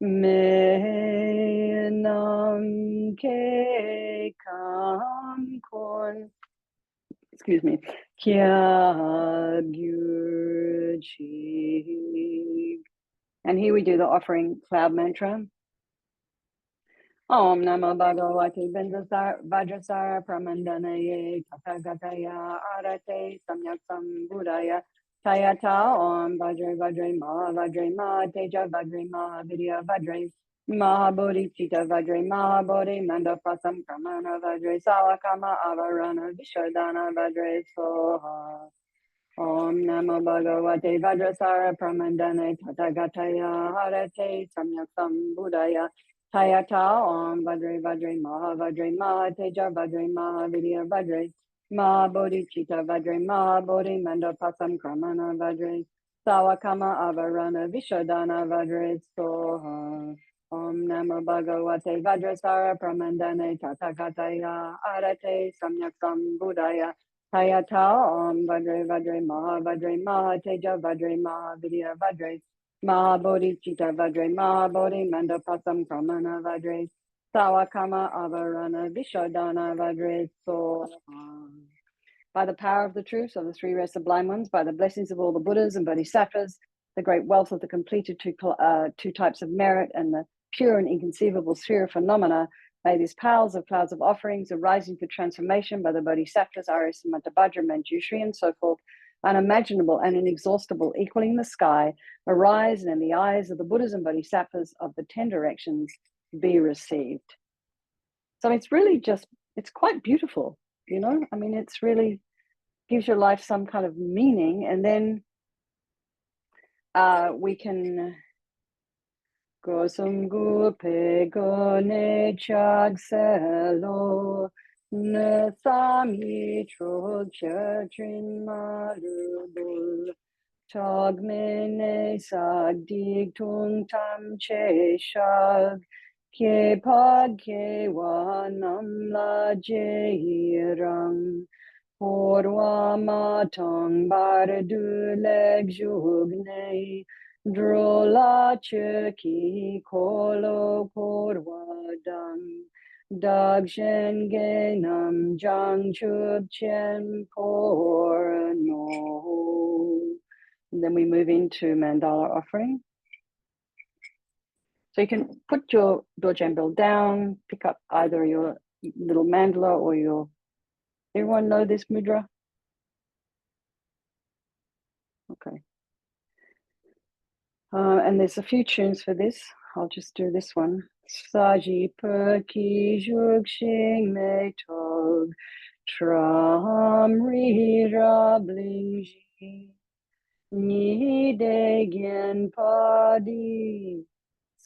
me nam ke kam kon, excuse me, kya gyur chi. And here we do the offering cloud mantra. Om Namo Bhagavate Vajrasara Pramandanaye Tathagataya Arate Samyaksam Buddhaya Tayata Om Vajre Vajre Ma Vajre Ma Teja Vajre Ma Vidya Vajre Mahabodhi Chita Vajre Mahabodhi Mandapasam Pramana Vajre Salakama Avarana Vishodana Vajre Soha. Om Namo Bhagavate Vajrasara Pramandane Tathagataya Arate Samyaksam Buddhaya Tayata Om Vajre Vajre Maha Vajre Maha Teja Vajre Maha Vidya Vajre Maha Bodhi Chita Vajre Maha Bodhi Mandapasam Kramana Vajre Sawakama Avarana Vishodana Vajre Soha. Om Namo Bhagavate Vajrasara Pramandane Tathagataya Arate Samyaksam Buddhaya Tayata Om Vajre Vajre Maha Vajre Maha Teja Vajre Maha Vidya Vajre Mahabodhi Chita Vajre Mahabodhi Mandapasam Kramana Vajre Sawakama Avarana Vishodana Vajre Soha. By the power of the truths of the 3 rare sublime ones, by the blessings of all the Buddhas and Bodhisattvas, the great wealth of the completed 2 types of merit, and the pure and inconceivable sphere of phenomena, May these piles of clouds of offerings arising for transformation by the Bodhisattvas, Arya, Samantabhadra, Manjushri, and so forth, unimaginable and inexhaustible, equaling the sky, arise and in the eyes of the Buddhas and Bodhisattvas of the 10 directions be received. So it's really just, it's quite beautiful, you know? I mean, it's really gives your life some kind of meaning. And then we can go some gupe go ne chag selo ne sami trog chatrin marubul chag mene sag dig tung tam che shag ke pag ke wanam la je rang Porwa matang bardu leg jugne drola cheki kolo porwa dang dagshen genam jang chub chen por no. And then we move into mandala offering. So you can put your dorje bell down, pick up either your little mandala or your. Everyone know this mudra? Okay. And there's a few tunes for this. I'll just do this one. Saji perki juk shing me tog tram ri ra bling ji ni de gen pa di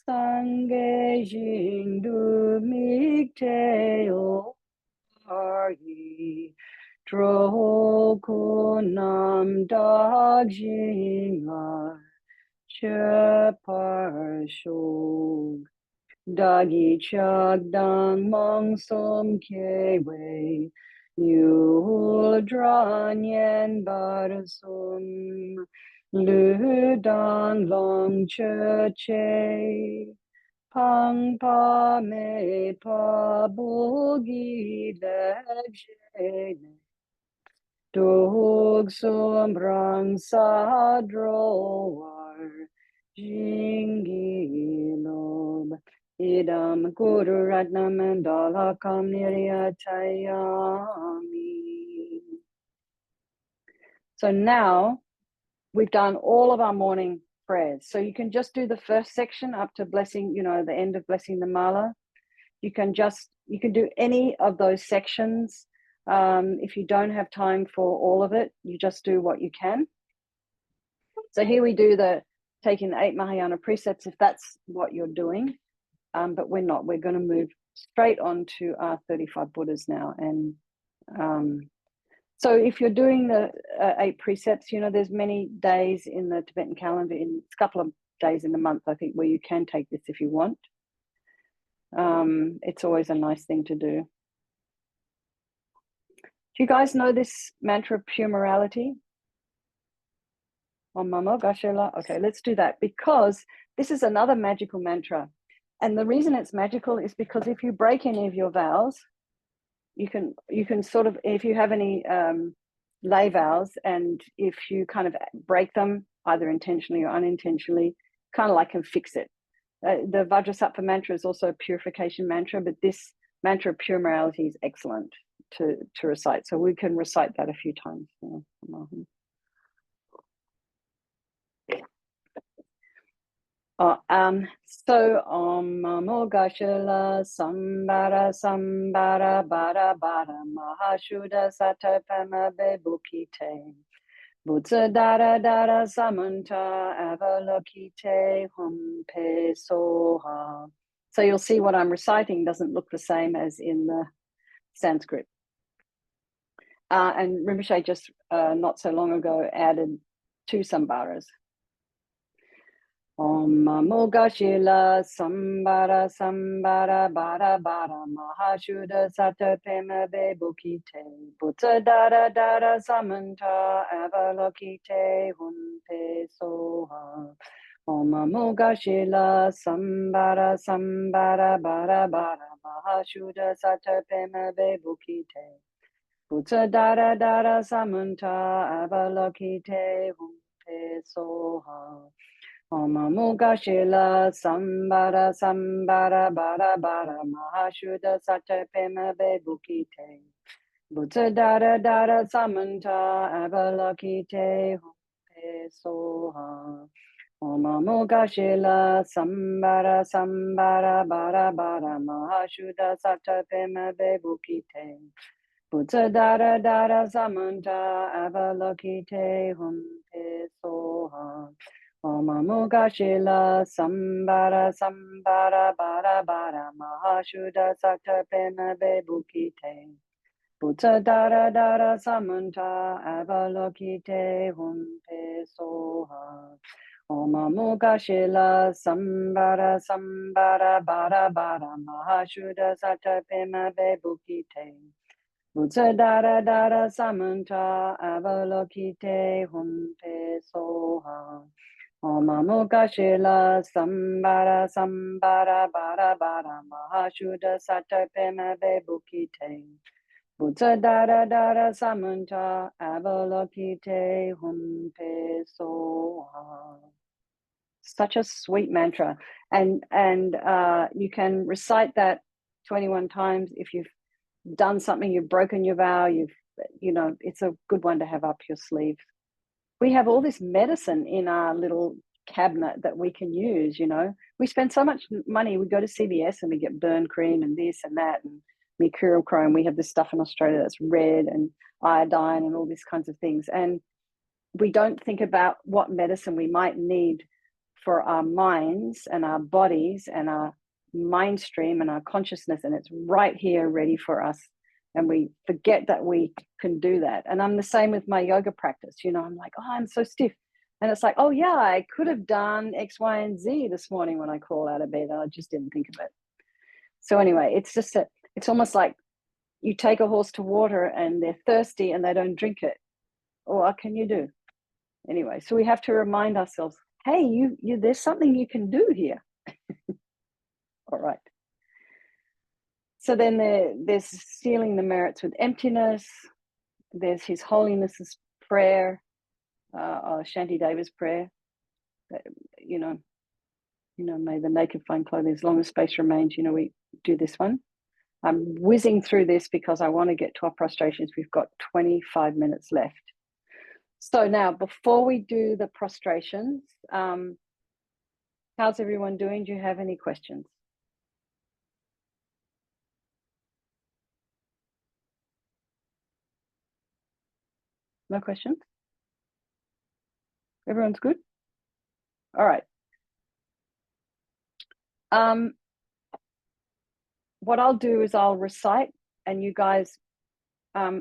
sange jing du mik te o are ye Dro kunam dag jingar chepar shog dagi chag dang mong som kewe yul dran yen bar sum lu dang long che pang pa me pa bogi leg Dog sombrang sa droar jingilob idam guru ratna mandala kamnirya tayami. So now we've done all of our morning prayers. So you can just do the first section up to blessing, you know, the end of blessing the mala. You can do any of those sections. If you don't have time for all of it, you just do what you can. So here we do the taking the 8 Mahayana precepts if that's what you're doing, but we're not. We're going to move straight on to our 35 Buddhas now. And so if you're doing the 8 precepts, you know, there's many days in the Tibetan calendar, in a couple of days in the month, I think, where you can take this if you want. It's always a nice thing to do. Do you guys know this mantra of pure morality? Om Mamo Gashela. Okay, let's do that because this is another magical mantra. And the reason it's magical is because if you break any of your vows, you can sort of, if you have any lay vows, and if you kind of break them, either intentionally or unintentionally, kind of like can fix it. The Vajrasattva mantra is also a purification mantra, but this mantra of pure morality is excellent to recite. So we can recite that a few times. So Namo Gashala Sambara Bara Bara Mahashuddha Satapama Bebukite Butsa Dara Samanta Avalokite Humpe Soha. So you'll see what I'm reciting doesn't look the same as in the Sanskrit. And Rinpoche just not so long ago added 2 sambaras. Om Namo Gashila Sambara Bara Bara Mahashuddha Satapema Bebukite Butsa Dara Samanta Avalokite Humpe Soha. Om Namo Gashila Sambara Bara Bara Mahashuddha Satapema Bebukite Butsa Dara Samanta Avalokite Humpe Soha. Oma Muga Shila Sambara Sambara Bara Bara Mahashuddha Sata Pema Bebukite Buddha Dara Dara Samanta Avalokite Humpe Soha Oma Muga Shila Sambara Sambara Bara Bara Mahashuddha Sata Pema Bebukite Buddha Dara Dara Samanta Avalokite Humpe Soha Oma Muga Shila Sambara Sambara Bara Bara Mahashuddha Sata Pema Bebukite Buddha Dara Dara Samanta Avalokite Humpe Soha Oma Muga Shila Sambara Sambara Bara Bara Mahashuddha Sata Pema Bebukite Buddha Dara Dara Samanta Avalokite Humpe Soha Oma Muga Shila Sambara Sambara Bara Bara Mahashuddha Sata Pema Bebukite Buddha Dara Dara Samanta Avalokite Humpe Soha. Such a sweet mantra, and you can recite that 21 times if you've done something, you've broken your vow, it's a good one to have up your sleeve. We have all this medicine in our little cabinet that we can use. We spend so much money. We go to CVS and we get burn cream and this and that and mercurochrome. We have this stuff in Australia that's red and iodine and all these kinds of things, and we don't think about what medicine we might need for our minds and our bodies and our mind stream and our consciousness, and it's right here ready for us, and we forget that we can do that. And I'm the same with my yoga practice. I'm like, oh, I'm so stiff, and it's like, oh yeah, I could have done X, Y, and Z this morning when I crawl out of bed. I just didn't think of it. So anyway, it's just it's almost like you take a horse to water and they're thirsty and they don't drink it. Or what can you do? Anyway, so we have to remind ourselves, hey, you there's something you can do here. All right. So then there's sealing the merits with emptiness. There's His Holiness's prayer, Shanti Deva's prayer. May the naked find clothing as long as space remains. We do this one. I'm whizzing through this because I want to get to our prostrations. We've got 25 minutes left. So now, before we do the prostrations, how's everyone doing? Do you have any questions? No questions? Everyone's good? All right. What I'll do is I'll recite, and you guys, I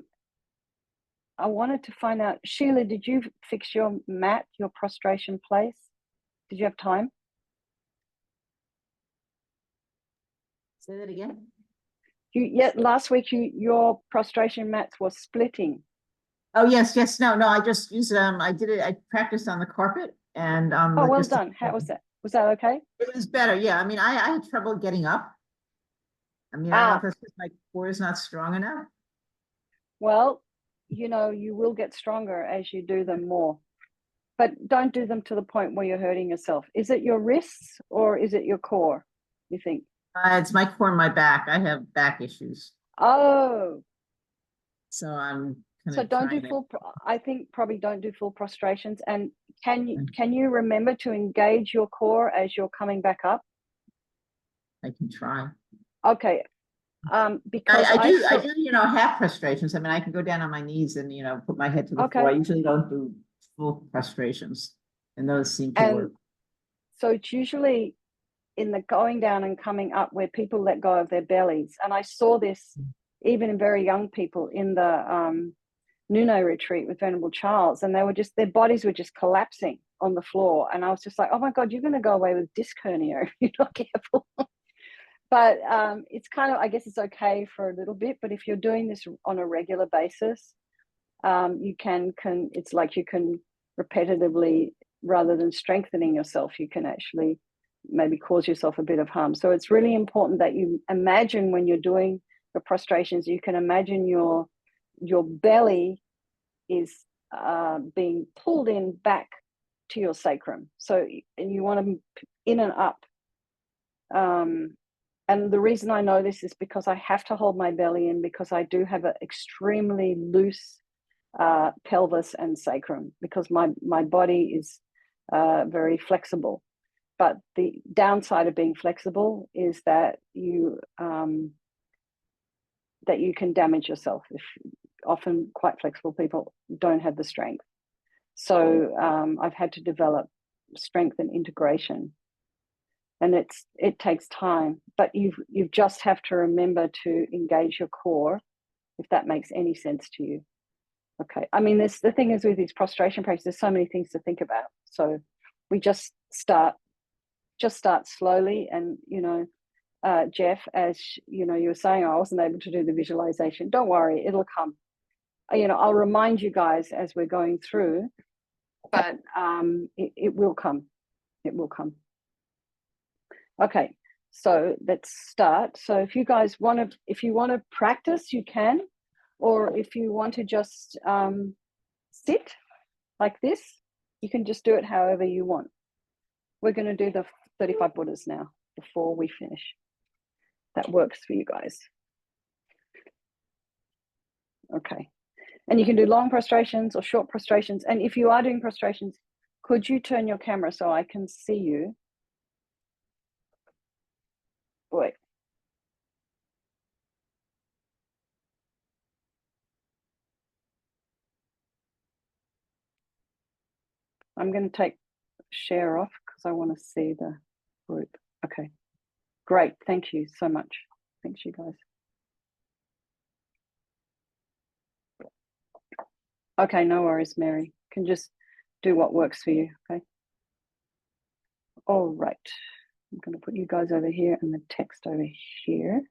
wanted to find out, Sheila, did you fix your mat, your prostration place? Did you have time? Say that again. Last week your prostration mats was splitting. Oh, yes. No, I just used, I did it. I practiced on the carpet and, oh, well done. How was that? Was that okay? It was better. Yeah. I mean, I had trouble getting up. I don't know if that's because my core is not strong enough. Well, you will get stronger as you do them more, but don't do them to the point where you're hurting yourself. Is it your wrists or is it your core, you think? It's my core and my back. I have back issues. Oh. So I'm So don't do full, I think probably don't do full prostrations. And can you remember to engage your core as you're coming back up? I can try. Okay. Because I do, half prostrations. I mean, I can go down on my knees and, put my head to the floor. I usually don't do full prostrations, and those seem to work. So it's usually in the going down and coming up where people let go of their bellies. And I saw this even in very young people in the Nuno retreat with Venerable Charles, and their bodies were just collapsing on the floor. And I was just like, oh my God, you're going to go away with disc hernia if you're not careful. But it's kind of, I guess it's okay for a little bit, but if you're doing this on a regular basis, you can it's like you can repetitively, rather than strengthening yourself, you can actually maybe cause yourself a bit of harm. So it's really important that you imagine when you're doing the prostrations, you can imagine your belly is being pulled in back to your sacrum. So, and you want them in and up. And the reason I know this is because I have to hold my belly in, because I do have an extremely loose pelvis and sacrum, because my body is very flexible. But the downside of being flexible is that you can damage yourself. If often quite flexible people don't have the strength. So I've had to develop strength and integration, and it takes time. But you just have to remember to engage your core, if that makes any sense to you. Okay. I mean, the thing is with these prostration practices, there's so many things to think about. So we just start slowly, and Jeff, as you were saying, I wasn't able to do the visualization. Don't worry, it'll come. I'll remind you guys as we're going through, but it will come. It will come. Okay, so let's start. So if you guys want to practice, you can, or if you want to just sit like this, you can just do it however you want. We're going to do the 35 Buddhas now before we finish. That works for you guys. Okay. And you can do long prostrations or short prostrations. And if you are doing prostrations, could you turn your camera so I can see you? Wait. I'm going to take share off because I want to see the group. Okay. Great. Thank you so much. Thanks, you guys. Okay, no worries, Mary. Can just do what works for you, okay? All right. I'm going to put you guys over here and the text over here.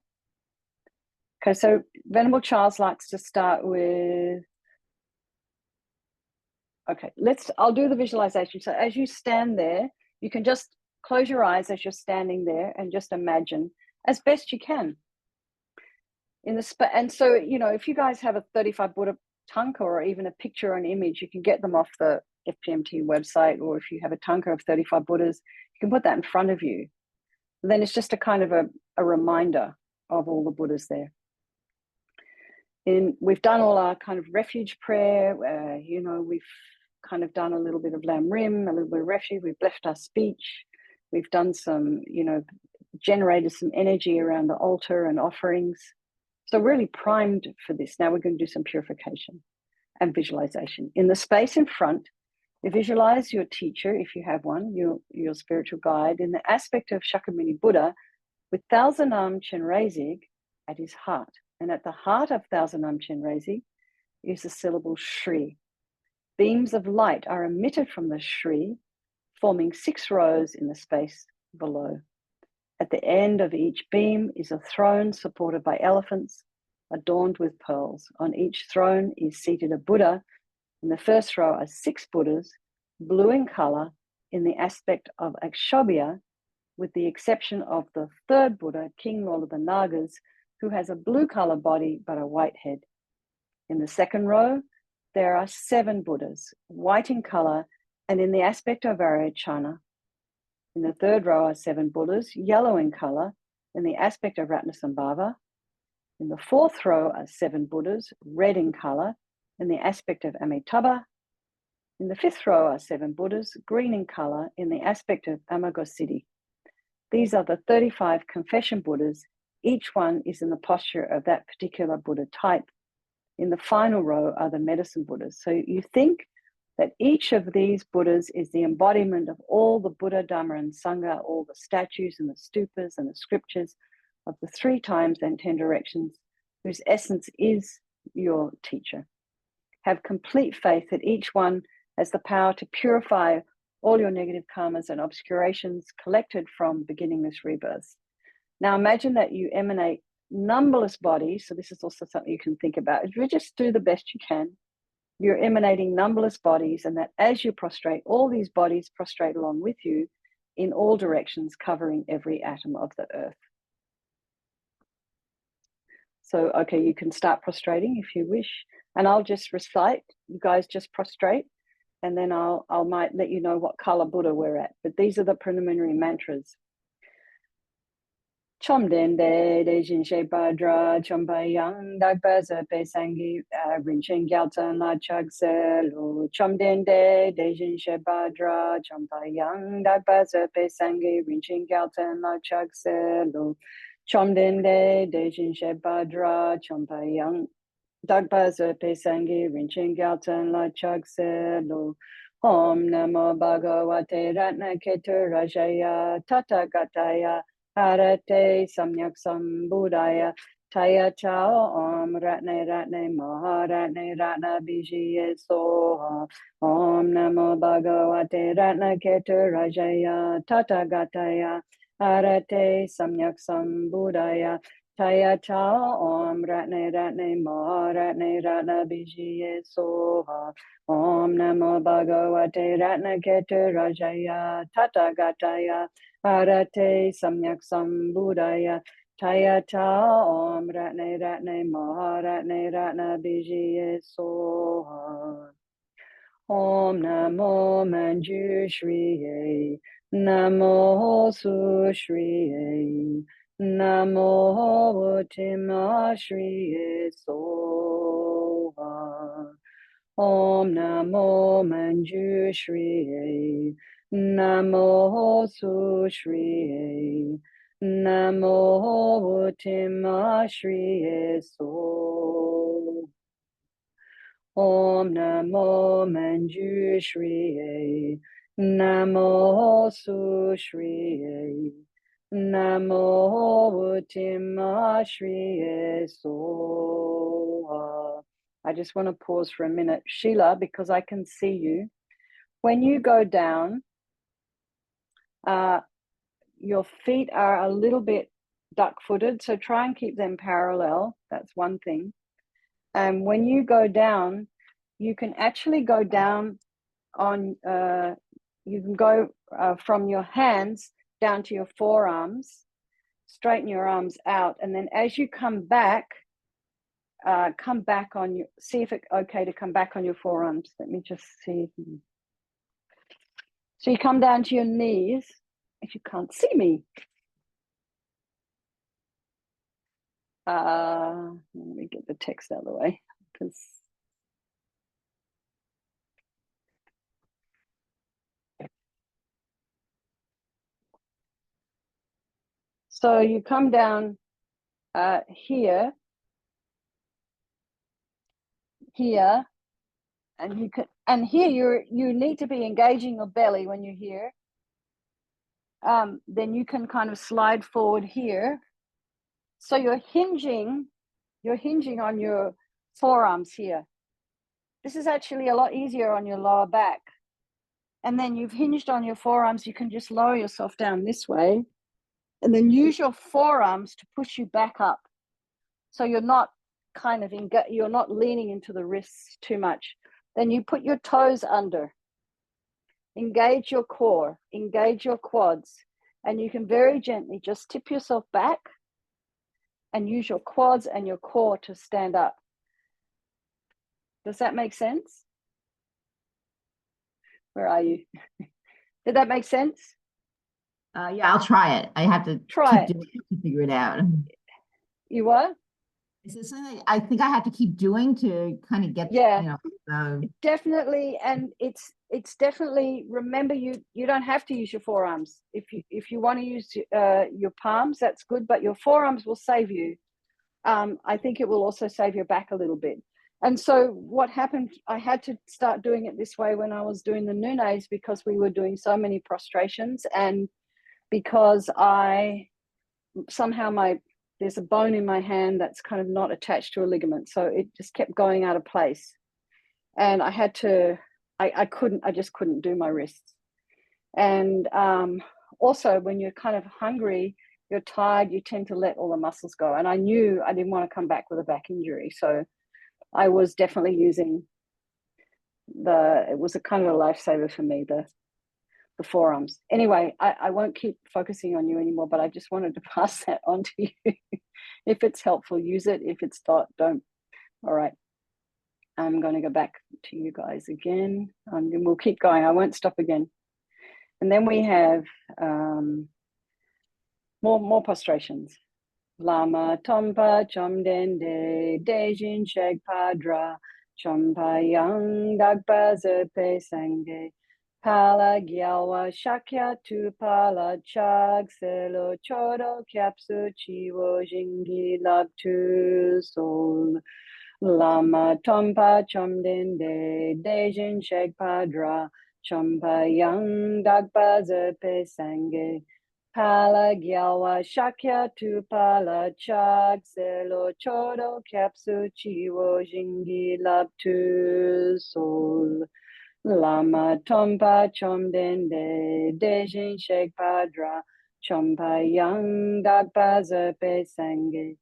Okay, so Venerable Charles likes to start with, okay, I'll do the visualization. So as you stand there, you can just close your eyes as you're standing there and just imagine as best you can. And so, if you guys have a 35 Buddha tanka or even a picture or an image, you can get them off the FPMT website, or if you have a tanka of 35 Buddhas, you can put that in front of you. And then it's just a kind of a reminder of all the Buddhas there. We've done all our kind of refuge prayer, we've kind of done a little bit of Lam Rim, a little bit of refuge, we've left our speech, we've done some, generated some energy around the altar and offerings. So really primed for this. Now we're going to do some purification and visualization. In the space in front, you visualize your teacher, if you have one, your spiritual guide, in the aspect of Shakyamuni Buddha with Thousand-armed Chenrezig at his heart. And at the heart of Thousand-armed Chenrezig is the syllable Shri. Beams of light are emitted from the Shri, forming 6 rows in the space below. At the end of each beam is a throne supported by elephants, adorned with pearls. On each throne is seated a Buddha. In the first row are 6 Buddhas, blue in color, in the aspect of Akshobhya, with the exception of the 3rd Buddha, King Lord of the Nagas, who has a blue color body but a white head. In the second row, there are 7 Buddhas, white in color and in the aspect of Vairocana. In the 3rd row are 7 Buddhas, yellow in color, in the aspect of Ratnasambhava. In the 4th row are 7 Buddhas, red in color, in the aspect of Amitabha. In the 5th row are 7 Buddhas, green in color, in the aspect of Amagosiddhi. These are the 35 confession Buddhas. Each one is in the posture of that particular Buddha type. In the final row are the medicine Buddhas. So you think that each of these Buddhas is the embodiment of all the Buddha, Dhamma, and Sangha, all the statues and the stupas and the scriptures of the 3 times and 10 directions, whose essence is your teacher. Have complete faith that each one has the power to purify all your negative karmas and obscurations collected from beginningless rebirths. Now imagine that you emanate numberless bodies. So this is also something you can think about. If you just do the best you can, you're emanating numberless bodies, and that as you prostrate, all these bodies prostrate along with you in all directions, covering every atom of the earth. So, okay, you can start prostrating if you wish, and I'll just recite. You guys just prostrate, and then I might let you know what color Buddha we're at. But these are the preliminary mantras. Chom dende de jin she padra chom pa yang dak pa sa pe sangi rin chen gyal tan la chak se lu chom dende de jin she padra chom pa yang dak pa sa pe sangi rin chen gyal tan la chak se lu chom dende de jin she padra chom pa yang dak pa sa pe sangi rin chen gyal tan la chak se lu Om Namo Bhagavate Ratna Ketu Rajaya Tatagataya Harate Samyak Sambuddhaya Taya Chao Om Ratne Ratne Maharatne Ratna Bijiye Soha Om Namo Bhagavate Ratna Ketu Rajaya Tatagataya Harate Samyak Sambuddhaya Taya Chao Om Ratne Ratne Maharatne Ratna Bijiye Soha Om Namo Bhagavate Ratna Ketu Rajaya Tatagataya Arate Samyak Sambuddhaya Taya Cha Om Ratne Ratne Maharatne Ratna Bijiye Soha Om Namo Manjushriye Namo Sushriye Namo Uttimashriye Soha Om Namo Manjushriye Namo Sushriye Namo Uttimashriye So Om Namo Manjushriye Namo Sushriye Namo Uttimashriye So I just want to pause for a minute. Sheila, because I can see you. When you go down, your feet are a little bit duck-footed, so try and keep them parallel. That's one thing. And when you go down, you can actually go down on, you can go from your hands down to your forearms, straighten your arms out, and then as you come back on your, see if it's okay to come back on your forearms. Let me just see. So you come down to your knees, if you can't see me. Let me get the text out of the way. Because so you come down here, and you can, and here you need to be engaging your belly when you're here. Then you can kind of slide forward here. So you're hinging on your forearms here. This is actually a lot easier on your lower back. And then you've hinged on your forearms, you can just lower yourself down this way and then use your forearms to push you back up. So you're not kind of, you're not leaning into the wrists too much. Then you put your toes under. Engage your core, engage your quads, and you can very gently just tip yourself back and use your quads and your core to stand up. Does that make sense? Where are you? Did that make sense? Yeah, I'll try it. I have to Try keep doing it to figure it out. You what? Is this something I think I have to keep doing to kind of get, Yeah, the definitely. And it's definitely, remember, you don't have to use your forearms. If you want to use your palms, that's good, but your forearms will save you. I think it will also save your back a little bit. And so what happened, I had to start doing it this way when I was doing the Nunes, because we were doing so many prostrations, and because there's a bone in my hand that's kind of not attached to a ligament. So it just kept going out of place. And I had to, I just couldn't do my wrists. And also when you're kind of hungry, you're tired, you tend to let all the muscles go. And I knew I didn't want to come back with a back injury. So I was definitely using it was a kind of a lifesaver for me, the forearms. Anyway, I won't keep focusing on you anymore, but I just wanted to pass that on to you. If it's helpful, use it. If it's not, don't. All right. I'm going to go back to you guys again. And we'll keep going. I won't stop again. And then we have more prostrations. Lama Tompa Chomdende Dejin Sheg Padra Chompa Yang Dagpa Zepe Sange Pala Gyalwa Shakya Tu Pala Chag Selo Chodo Kyapsu Chiwo Jingi Lab Tu Sol Lama Tompa Chomdende Dejin Sheg Padra Chompa Yang Dagpa Zepe Sange Pala Gyalwa Shakya Tu Pala Chag Selo Chodo Kyapsu Chiwo Jingi Lab Tu Sol Lama Tompa Chomdende Dejin Sheg Padra Chompa Yang Dagpa Zepe Sange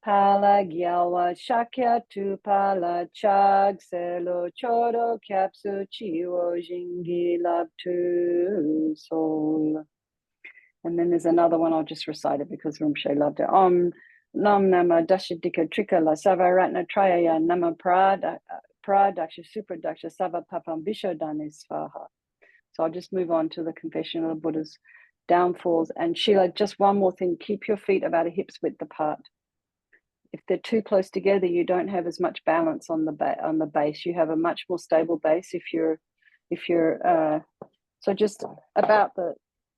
Pala Gyalwa Shakya Tu Pala Chag Selo Chodo Kyapsu Chiwo Jingi Lab Tu Sol. And then there's another one, I'll just recite it because Rinpoche loved it. Om Nam Nama Dashadika Trika La Savaratna Trayaya Nama Pradaksha Supradaksha Sava Papam Vishodhane Svaha. So I'll just move on to the Confession of the Buddha's downfalls. And Sheila, just one more thing, keep your feet about a hip's width apart. If they're too close together, you don't have as much balance on the base. You have a much more stable base if you're so just about the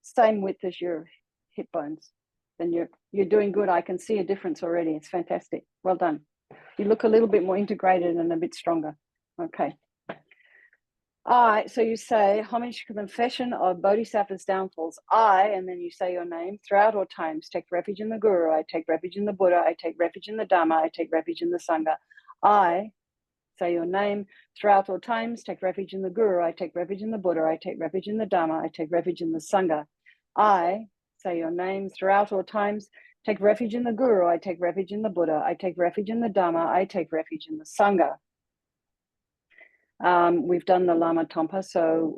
same width as your hip bones, then you're doing good. I can see a difference already. It's fantastic. Well done. You look a little bit more integrated and a bit stronger. Okay. All right, so you say homage to the confession of Bodhisattva's downfalls. I, and then you say your name, throughout all times, take refuge in the Guru. I take refuge in the Buddha. I take refuge in the Dhamma. I take refuge in the Sangha. I, say your name, throughout all times, take refuge in the Guru. I take refuge in the Buddha. I take refuge in the Dhamma. I take refuge in the Sangha. I, say your name, throughout all times, take refuge in the Guru. I take refuge in the Buddha. I take refuge in the Dhamma. I take refuge in the Sangha. We've done the Lama Tompa, so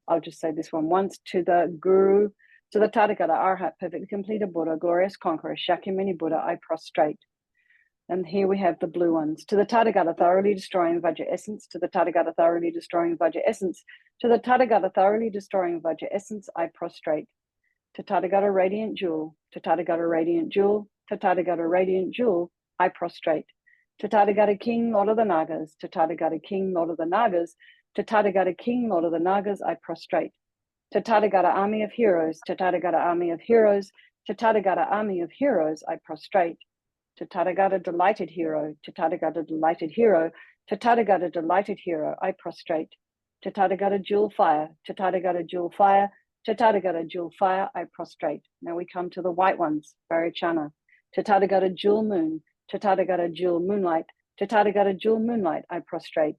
I'll just say this one once. To the Guru, to the Tathagata, Arhat, perfectly completed Buddha, glorious conqueror, Shakyamuni Buddha, I prostrate. And here we have the blue ones. To the Tathagata, thoroughly destroying Vajra essence. To the Tathagata, thoroughly destroying Vajra essence. To the Tathagata, thoroughly destroying Vajra essence, I prostrate. To Tathagata, radiant jewel. To Tathagata, radiant jewel. To Tathagata, radiant jewel, I prostrate. To Tathagata, king, lord of the Nagas. To Tathagata, king, lord of the Nagas. To Tathagata, king, lord of the Nagas, I prostrate. To Tathagata, army of heroes. To Tathagata, army of heroes. To Tathagata, army of heroes, I prostrate. To Tathagata, delighted hero. To Tathagata, delighted hero. To Tathagata, delighted hero, I prostrate. To Tathagata, jewel fire. To Tathagata, jewel fire. To Tathagata, jewel fire, I prostrate. Now we come to the white ones, Varachana. To Tathagata, jewel moon. To Tathagata, jewel moonlight. To Tathagata, jewel moonlight, I prostrate.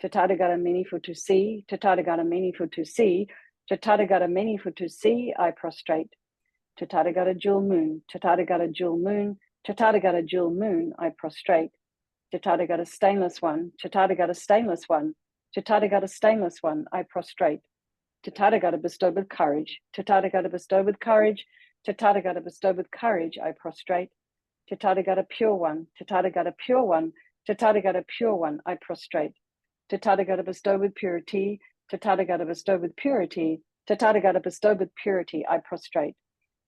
To Tathagata, meaningful to see. To Tathagata, meaningful to see. To Tathagata, meaningful to see, I prostrate. To Tathagata, jewel moon. To Tathagata, jewel moon. To Tathagata, jewel moon, I prostrate. To Tathagata, stainless one. To Tathagata, stainless one. To Tathagata, stainless one, I prostrate. To Tathagata, bestowed with courage. To Tathagata, bestowed with courage. To Tathagata, bestowed with courage, I prostrate. To Tathagata, pure one. To Tathagata, pure one. To Tathagata, pure one, I prostrate. To Tathagata, bestowed with purity. To Tathagata, bestowed with purity. To Tathagata, bestowed with purity, I prostrate.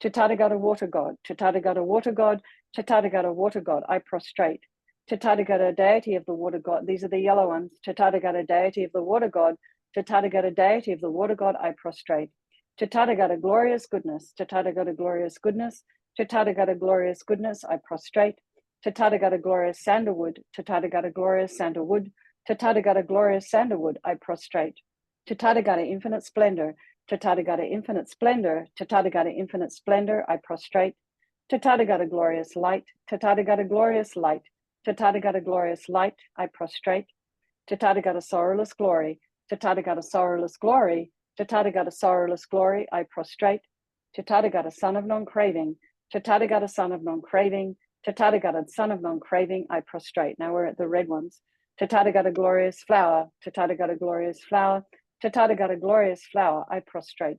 To Tathagata, water god. To Tathagata, water god. To Tathagata, water god, I prostrate. To Tathagata, deity of the water god. These are the yellow ones. To Tathagata, deity of the water god. To Tathagata, deity of the water god, I prostrate. To Tathagata, glorious goodness. To Tathagata, glorious goodness. To Tathagata, glorious goodness, I prostrate. To Tathagata, glorious sandalwood. To Tathagata, glorious sandalwood. To Tathagata, glorious sandalwood, I prostrate. To Tathagata, infinite splendor. To Tathagata, infinite splendor. To Tathagata, infinite splendor, I prostrate. To Tathagata, glorious light. To Tathagata, glorious light. To Tathagata, glorious light, I prostrate. To Tathagata, sorrowless glory. To Tathagata, sorrowless glory. To Tathagata, sorrowless glory, I prostrate. To Tathagata, son of non-craving. To Tathagata, son of non-craving. To Tathagata, son of non-craving, I prostrate. Now we're at the red ones. To Tathagata, glorious flower. To Tathagata, glorious flower. To Tathagata, glorious flower, I prostrate.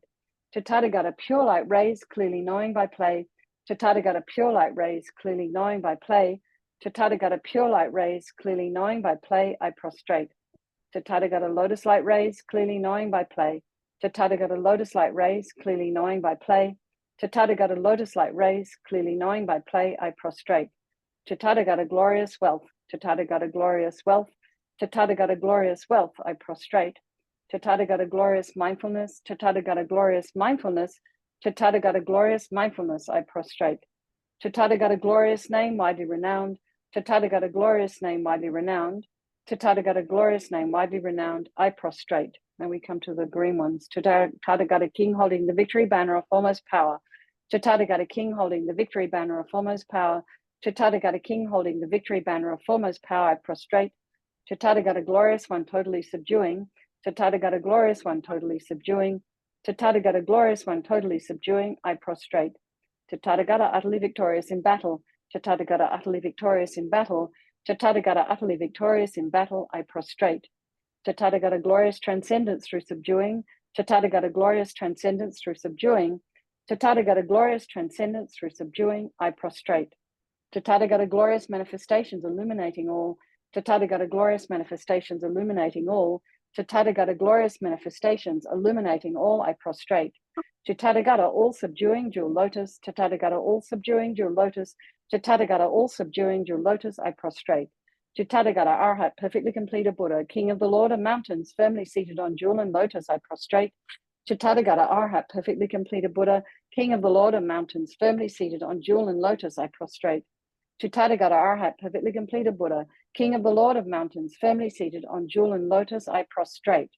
To Tathagata, pure light rays, clearly knowing by play. To Tathagata, pure light rays, clearly knowing by play. To Tathagata pure light rays, clearly knowing by play, I prostrate. To Tathagata lotus light rays, clearly knowing by play. To Tathagata lotus light rays, clearly knowing by play. To Tathagata lotus light rays, clearly knowing by play, I prostrate. To Tathagata glorious wealth, to Tathagata glorious wealth, to Tathagata glorious wealth, I prostrate. To Tathagata glorious mindfulness, to Tathagata glorious mindfulness, to Tathagata glorious mindfulness, I prostrate. To Tathagata glorious name, widely renowned, to Tathagata glorious name, widely renowned, to Tathagata glorious name, widely renowned, I prostrate. And we come to the green ones. To Tathagata king holding the victory banner of foremost power, to Tathagata king holding the victory banner of foremost power, to Tathagata king holding the victory banner of foremost power, I prostrate. To Tathagata glorious one, totally subduing, to Tathagata glorious one, totally subduing, to Tathagata glorious one, totally subduing, I prostrate. To Tathagata utterly victorious in battle, to Tathagata utterly victorious in battle, to Tathagata utterly victorious in battle, I prostrate. To Tathagata glorious transcendence through subduing, to Tathagata glorious transcendence through subduing, to Tathagata glorious transcendence through subduing, I prostrate. To Tathagata glorious manifestations illuminating all, to Tathagata glorious manifestations illuminating all, to Tathagata glorious manifestations illuminating all, I prostrate. To Tathagata all subduing jewel lotus, to Tathagata all subduing jewel lotus, to Tathagata all subduing jewel lotus, I prostrate. To Tathagata Arhat, perfectly completed Buddha, king of the Lord of mountains, firmly seated on jewel and lotus, I prostrate. To Tathagata Arhat, perfectly completed Buddha, king of the Lord of mountains, firmly seated on jewel and lotus, I prostrate. To Tathagata Arhat, perfectly completed Buddha, king of the Lord of mountains, firmly seated on jewel and lotus, I prostrate.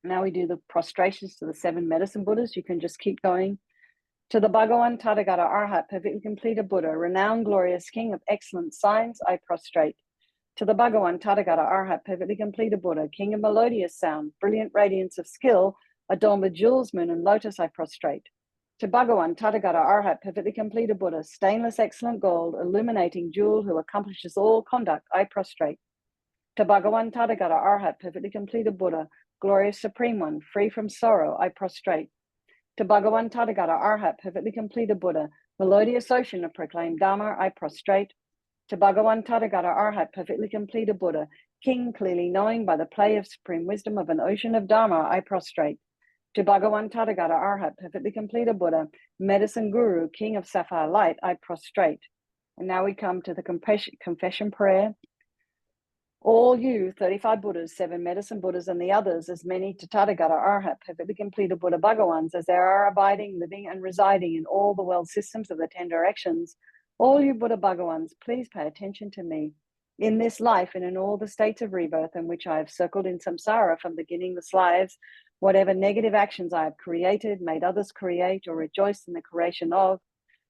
Now we do the prostrations to the 7 medicine Buddhas. You can just keep going. To the Bhagavan Tathagata Arhat, perfectly completed Buddha, renowned, glorious king of excellent signs, I prostrate. To the Bhagavan Tathagata Arhat, perfectly completed Buddha, king of melodious sound, brilliant radiance of skill, adorned with jewels, moon, and lotus, I prostrate. To Bhagavan Tathagata Arhat, perfectly completed Buddha, stainless excellent gold, illuminating jewel, who accomplishes all conduct, I prostrate. To Bhagavan Tathagata Arhat, perfectly completed Buddha, glorious supreme one, free from sorrow, I prostrate. To Bhagavan Tathagata Arhat, perfectly completed Buddha, melodious ocean of proclaimed Dharma, I prostrate. To Bhagavan Tathagata Arhat, perfectly completed Buddha, king clearly knowing by the play of supreme wisdom of an ocean of Dharma, I prostrate. To Bhagavan Tathagata Arhat, perfectly completed Buddha, medicine guru, king of sapphire light, I prostrate. And now we come to the confession prayer. All you, 35 Buddhas, 7 medicine Buddhas, and the others, as many to Tathagata Arhat, perfectly completed Buddha Bhagawans, as there are abiding, living, and residing in all the world systems of the 10 directions, all you Buddha Bhagawans, please pay attention to me. In this life and in all the states of rebirth in which I have circled in samsara from beginningless lives, whatever negative actions I have created, made others create, or rejoiced in the creation of,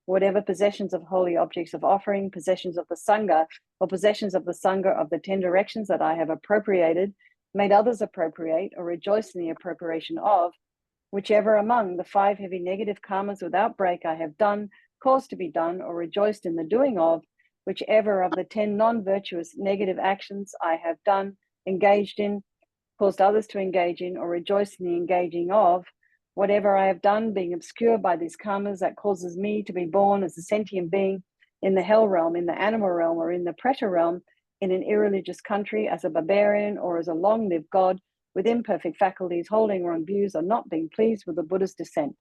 whatever possessions of holy objects of offering, possessions of the Sangha, or possessions of the Sangha of the 10 directions that I have appropriated, made others appropriate, or rejoiced in the appropriation of, whichever among the 5 heavy negative karmas without break I have done, caused to be done, or rejoiced in the doing of, whichever of the 10 non-virtuous negative actions I have done, engaged in, caused others to engage in, or rejoiced in the engaging of, whatever I have done being obscured by these karmas that causes me to be born as a sentient being in the hell realm, in the animal realm, or in the preta realm, in an irreligious country, as a barbarian, or as a long-lived god with imperfect faculties, holding wrong views, or not being pleased with the Buddha's descent.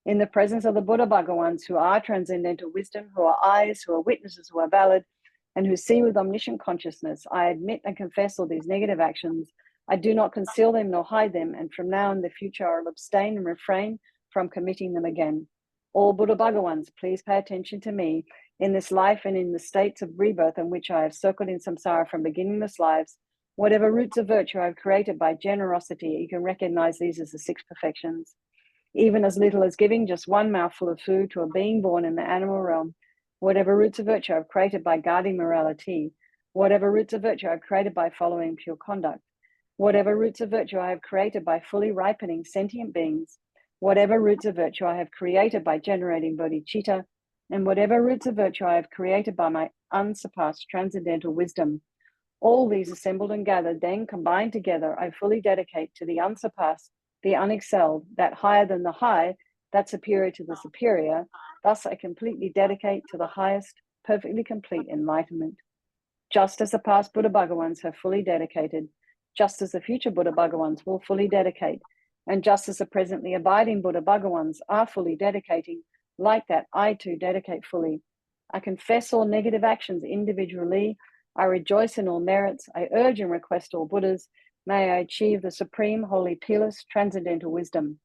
In the presence of the Buddha Bhagawans, who are transcendental wisdom, who are eyes, who are witnesses, who are valid, and who see with omniscient consciousness, I admit and confess all these negative actions. I do not conceal them nor hide them, and from now in the future I will abstain and refrain from committing them again. All Buddha Bhagawans, please pay attention to me. In this life and in the states of rebirth in which I have circled in samsara from beginningless lives, whatever roots of virtue I have created by generosity, you can recognize these as the 6 perfections. Even as little as giving just 1 mouthful of food to a being born in the animal realm, whatever roots of virtue I have created by guarding morality, whatever roots of virtue I have created by following pure conduct, whatever roots of virtue I have created by fully ripening sentient beings, whatever roots of virtue I have created by generating bodhicitta, and whatever roots of virtue I have created by my unsurpassed transcendental wisdom. All these assembled and gathered, then combined together, I fully dedicate to the unsurpassed, the unexcelled, that higher than the high, that superior to the superior. Thus I completely dedicate to the highest, perfectly complete enlightenment. Just as the past Buddha Bhagawans have fully dedicated, just as the future Buddha Bhagawans will fully dedicate, and just as the presently abiding Buddha Bhagawans are fully dedicating, like that, I too dedicate fully. I confess all negative actions individually. I rejoice in all merits. I urge and request all Buddhas. May I achieve the supreme, holy, peerless, transcendental wisdom.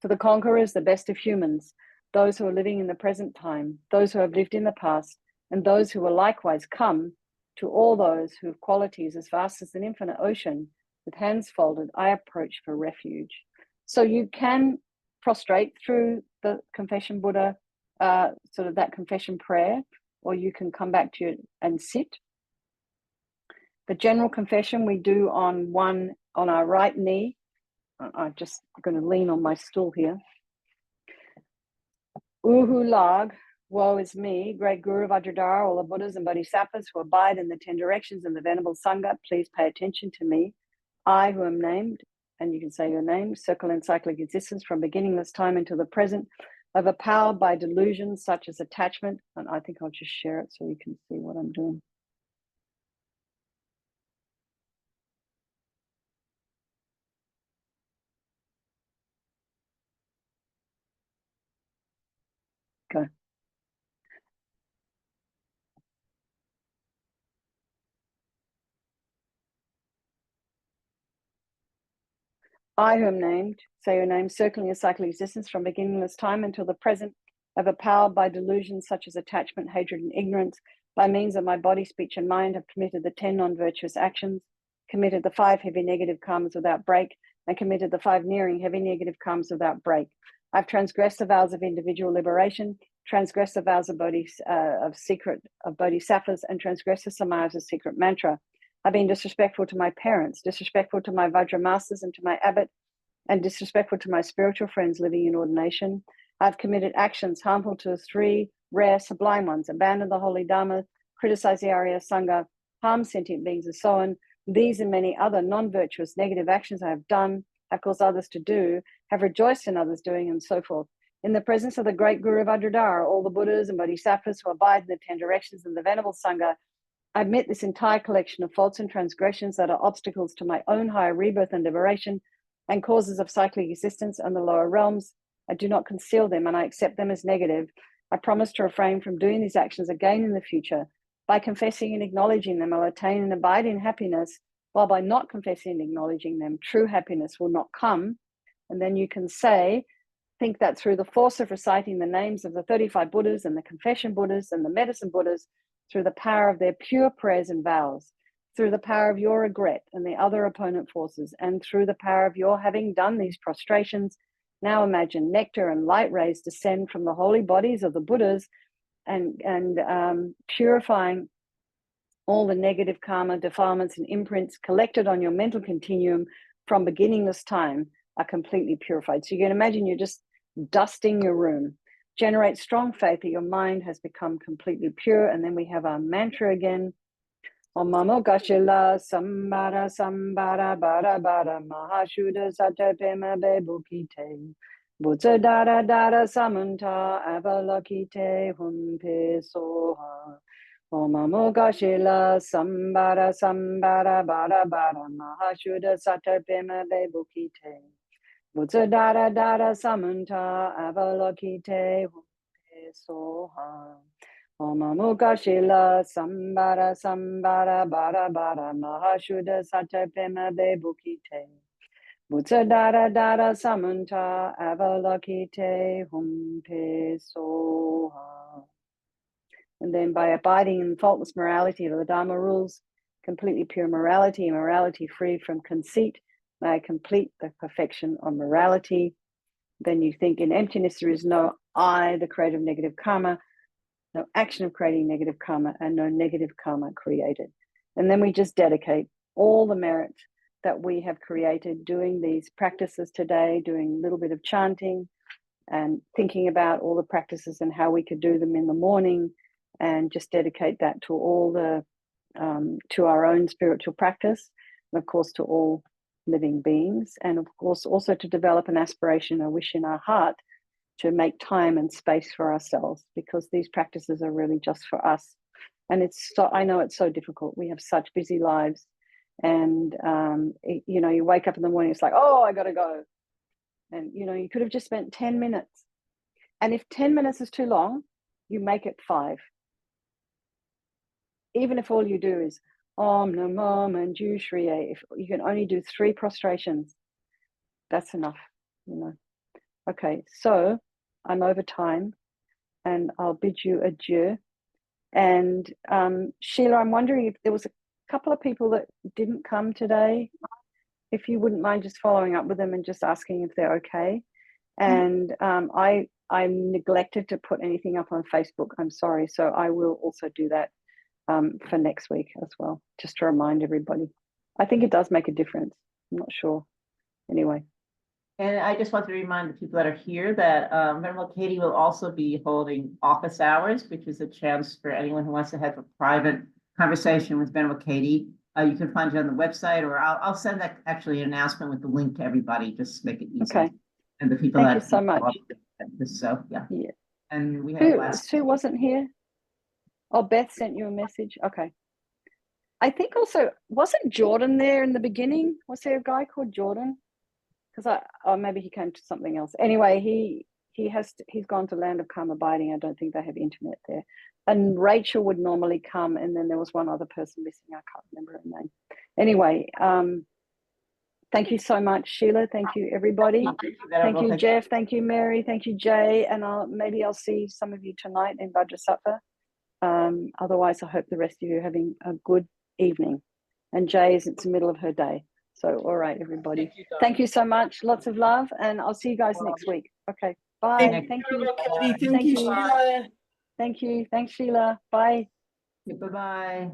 For the conquerors, the best of humans, those who are living in the present time, those who have lived in the past, and those who will likewise come, to all those who have qualities as vast as an infinite ocean, with hands folded, I approach for refuge. So you can prostrate through the confession Buddha, sort of that confession prayer, or you can come back to it and sit. The general confession we do on our right knee. I'm just going to lean on my stool here. Uhu Lag, woe is me, great Guru Vajradhara, all the Buddhas and Bodhisattvas who abide in the 10 directions in the Venerable Sangha, please pay attention to me. I, who am named, and you can say your name, circle in cyclic existence from beginningless time until the present, overpowered by delusions such as attachment. And I think I'll just share it so you can see what I'm doing. Okay. I, who am named, say your name, circling a cycle of existence from beginningless time until the present, overpowered by delusions such as attachment, hatred, and ignorance, by means of my body, speech, and mind, have committed the 10 non-virtuous actions, committed the 5 heavy negative karmas without break, and committed the 5 nearing heavy negative karmas without break. I've transgressed the vows of individual liberation, transgressed the vows of bodhisattvas, and transgressed the samayas of secret mantra. I've been disrespectful to my parents, disrespectful to my Vajra masters and to my abbot, and disrespectful to my spiritual friends living in ordination. I've committed actions harmful to the 3 rare sublime ones, abandoned the holy Dharma, criticized the Arya Sangha, harmed sentient beings, and so on. These and many other non-virtuous negative actions I have done, have caused others to do, have rejoiced in others doing, and so forth. In the presence of the great Guru Vajradhara, all the Buddhas and Bodhisattvas who abide in the 10 directions in the Venerable Sangha, I admit this entire collection of faults and transgressions that are obstacles to my own higher rebirth and liberation and causes of cyclic existence and the lower realms. I do not conceal them and I accept them as negative. I promise to refrain from doing these actions again in the future. By confessing and acknowledging them, I'll attain and abide in happiness, while by not confessing and acknowledging them, true happiness will not come. And then you can say, think that through the force of reciting the names of the 35 Buddhas and the confession Buddhas and the medicine Buddhas, through the power of their pure prayers and vows, through the power of your regret and the other opponent forces, and through the power of your having done these prostrations, now imagine nectar and light rays descend from the holy bodies of the Buddhas and purifying all the negative karma, defilements, and imprints collected on your mental continuum from beginningless time are completely purified. So you can imagine you're just dusting your room. Generate strong faith that your mind has become completely pure. And then we have our mantra again. Om Mamo Gashila Sambara Sambara Bara Bara Mahashuddha Satapema Bebukite Butsa Dara Dara Samunta Avalokite Humpe Soha. Om Mamo Gashila Sambara Sambara Bara Bara Mahashuddha Satapema Bebukite Butsa Dara Dara Samunta Avalokite Humpe Soha. Om Mamo Gashila Sambara Sambara Bara Bara Mahashuddha Satapema Bebukite Butsa Dara Dara Samunta Avalokite Humpe Soha. And then by abiding in faultless morality of the Dharma rules, completely pure morality, morality free from conceit, may I complete the perfection of morality. Then you think in emptiness there is no I, the creator of negative karma, no action of creating negative karma, and no negative karma created. And then we just dedicate all the merit that we have created doing these practices today, doing a little bit of chanting and thinking about all the practices and how we could do them in the morning, and just dedicate that to all the to our own spiritual practice, and of course to all living beings, and of course also to develop an aspiration, a wish in our heart to make time and space for ourselves, because these practices are really just for us. And it's so, I know it's so difficult. We have such busy lives, and you know, you wake up in the morning, it's like, oh, I gotta go. And you know, you could have just spent 10 minutes. And if 10 minutes is too long, you make it 5. Even if all you do is Om Namo Manju Shriye, if you can only do 3 prostrations, that's enough, you know. Okay, so I'm over time, and I'll bid you adieu. And Sheila, I'm wondering if there was a couple of people that didn't come today, if you wouldn't mind just following up with them and just asking if they're okay. And I neglected to put anything up on Facebook. I'm sorry. So I will also do that for next week as well, just to remind everybody. I think it does make a difference. I'm not sure. Anyway. And I just want to remind the people that are here that Venerable Katy will also be holding office hours, which is a chance for anyone who wants to have a private conversation with Venerable Katy. You can find it on the website, or I'll send that actually an announcement with the link to everybody, just to make it easy. Okay. And the people Thank that you so much. So yeah. And we have who wasn't here? Oh, Beth sent you a message. Okay. I think also, wasn't Jordan there in the beginning? Was there a guy called Jordan? Because maybe he came to something else. Anyway, he's gone to Land of Calm Abiding. I don't think they have internet there. And Rachel would normally come, and then there was one other person missing. I can't remember her name. Anyway, thank you so much, Sheila. Thank you, everybody. Thank you, Jeff. Thank you, Mary. Thank you, Jay. And maybe I'll see some of you tonight in Vajrasattva. Otherwise, I hope the rest of you are having a good evening. And Jay is, it's the middle of her day. So, all right, everybody. Thank you so much. Lots of love. And I'll see you guys next week. Okay. Bye. Thank you. Thank you, Sheila. Thank you. Thanks, Sheila. Bye. Bye-bye.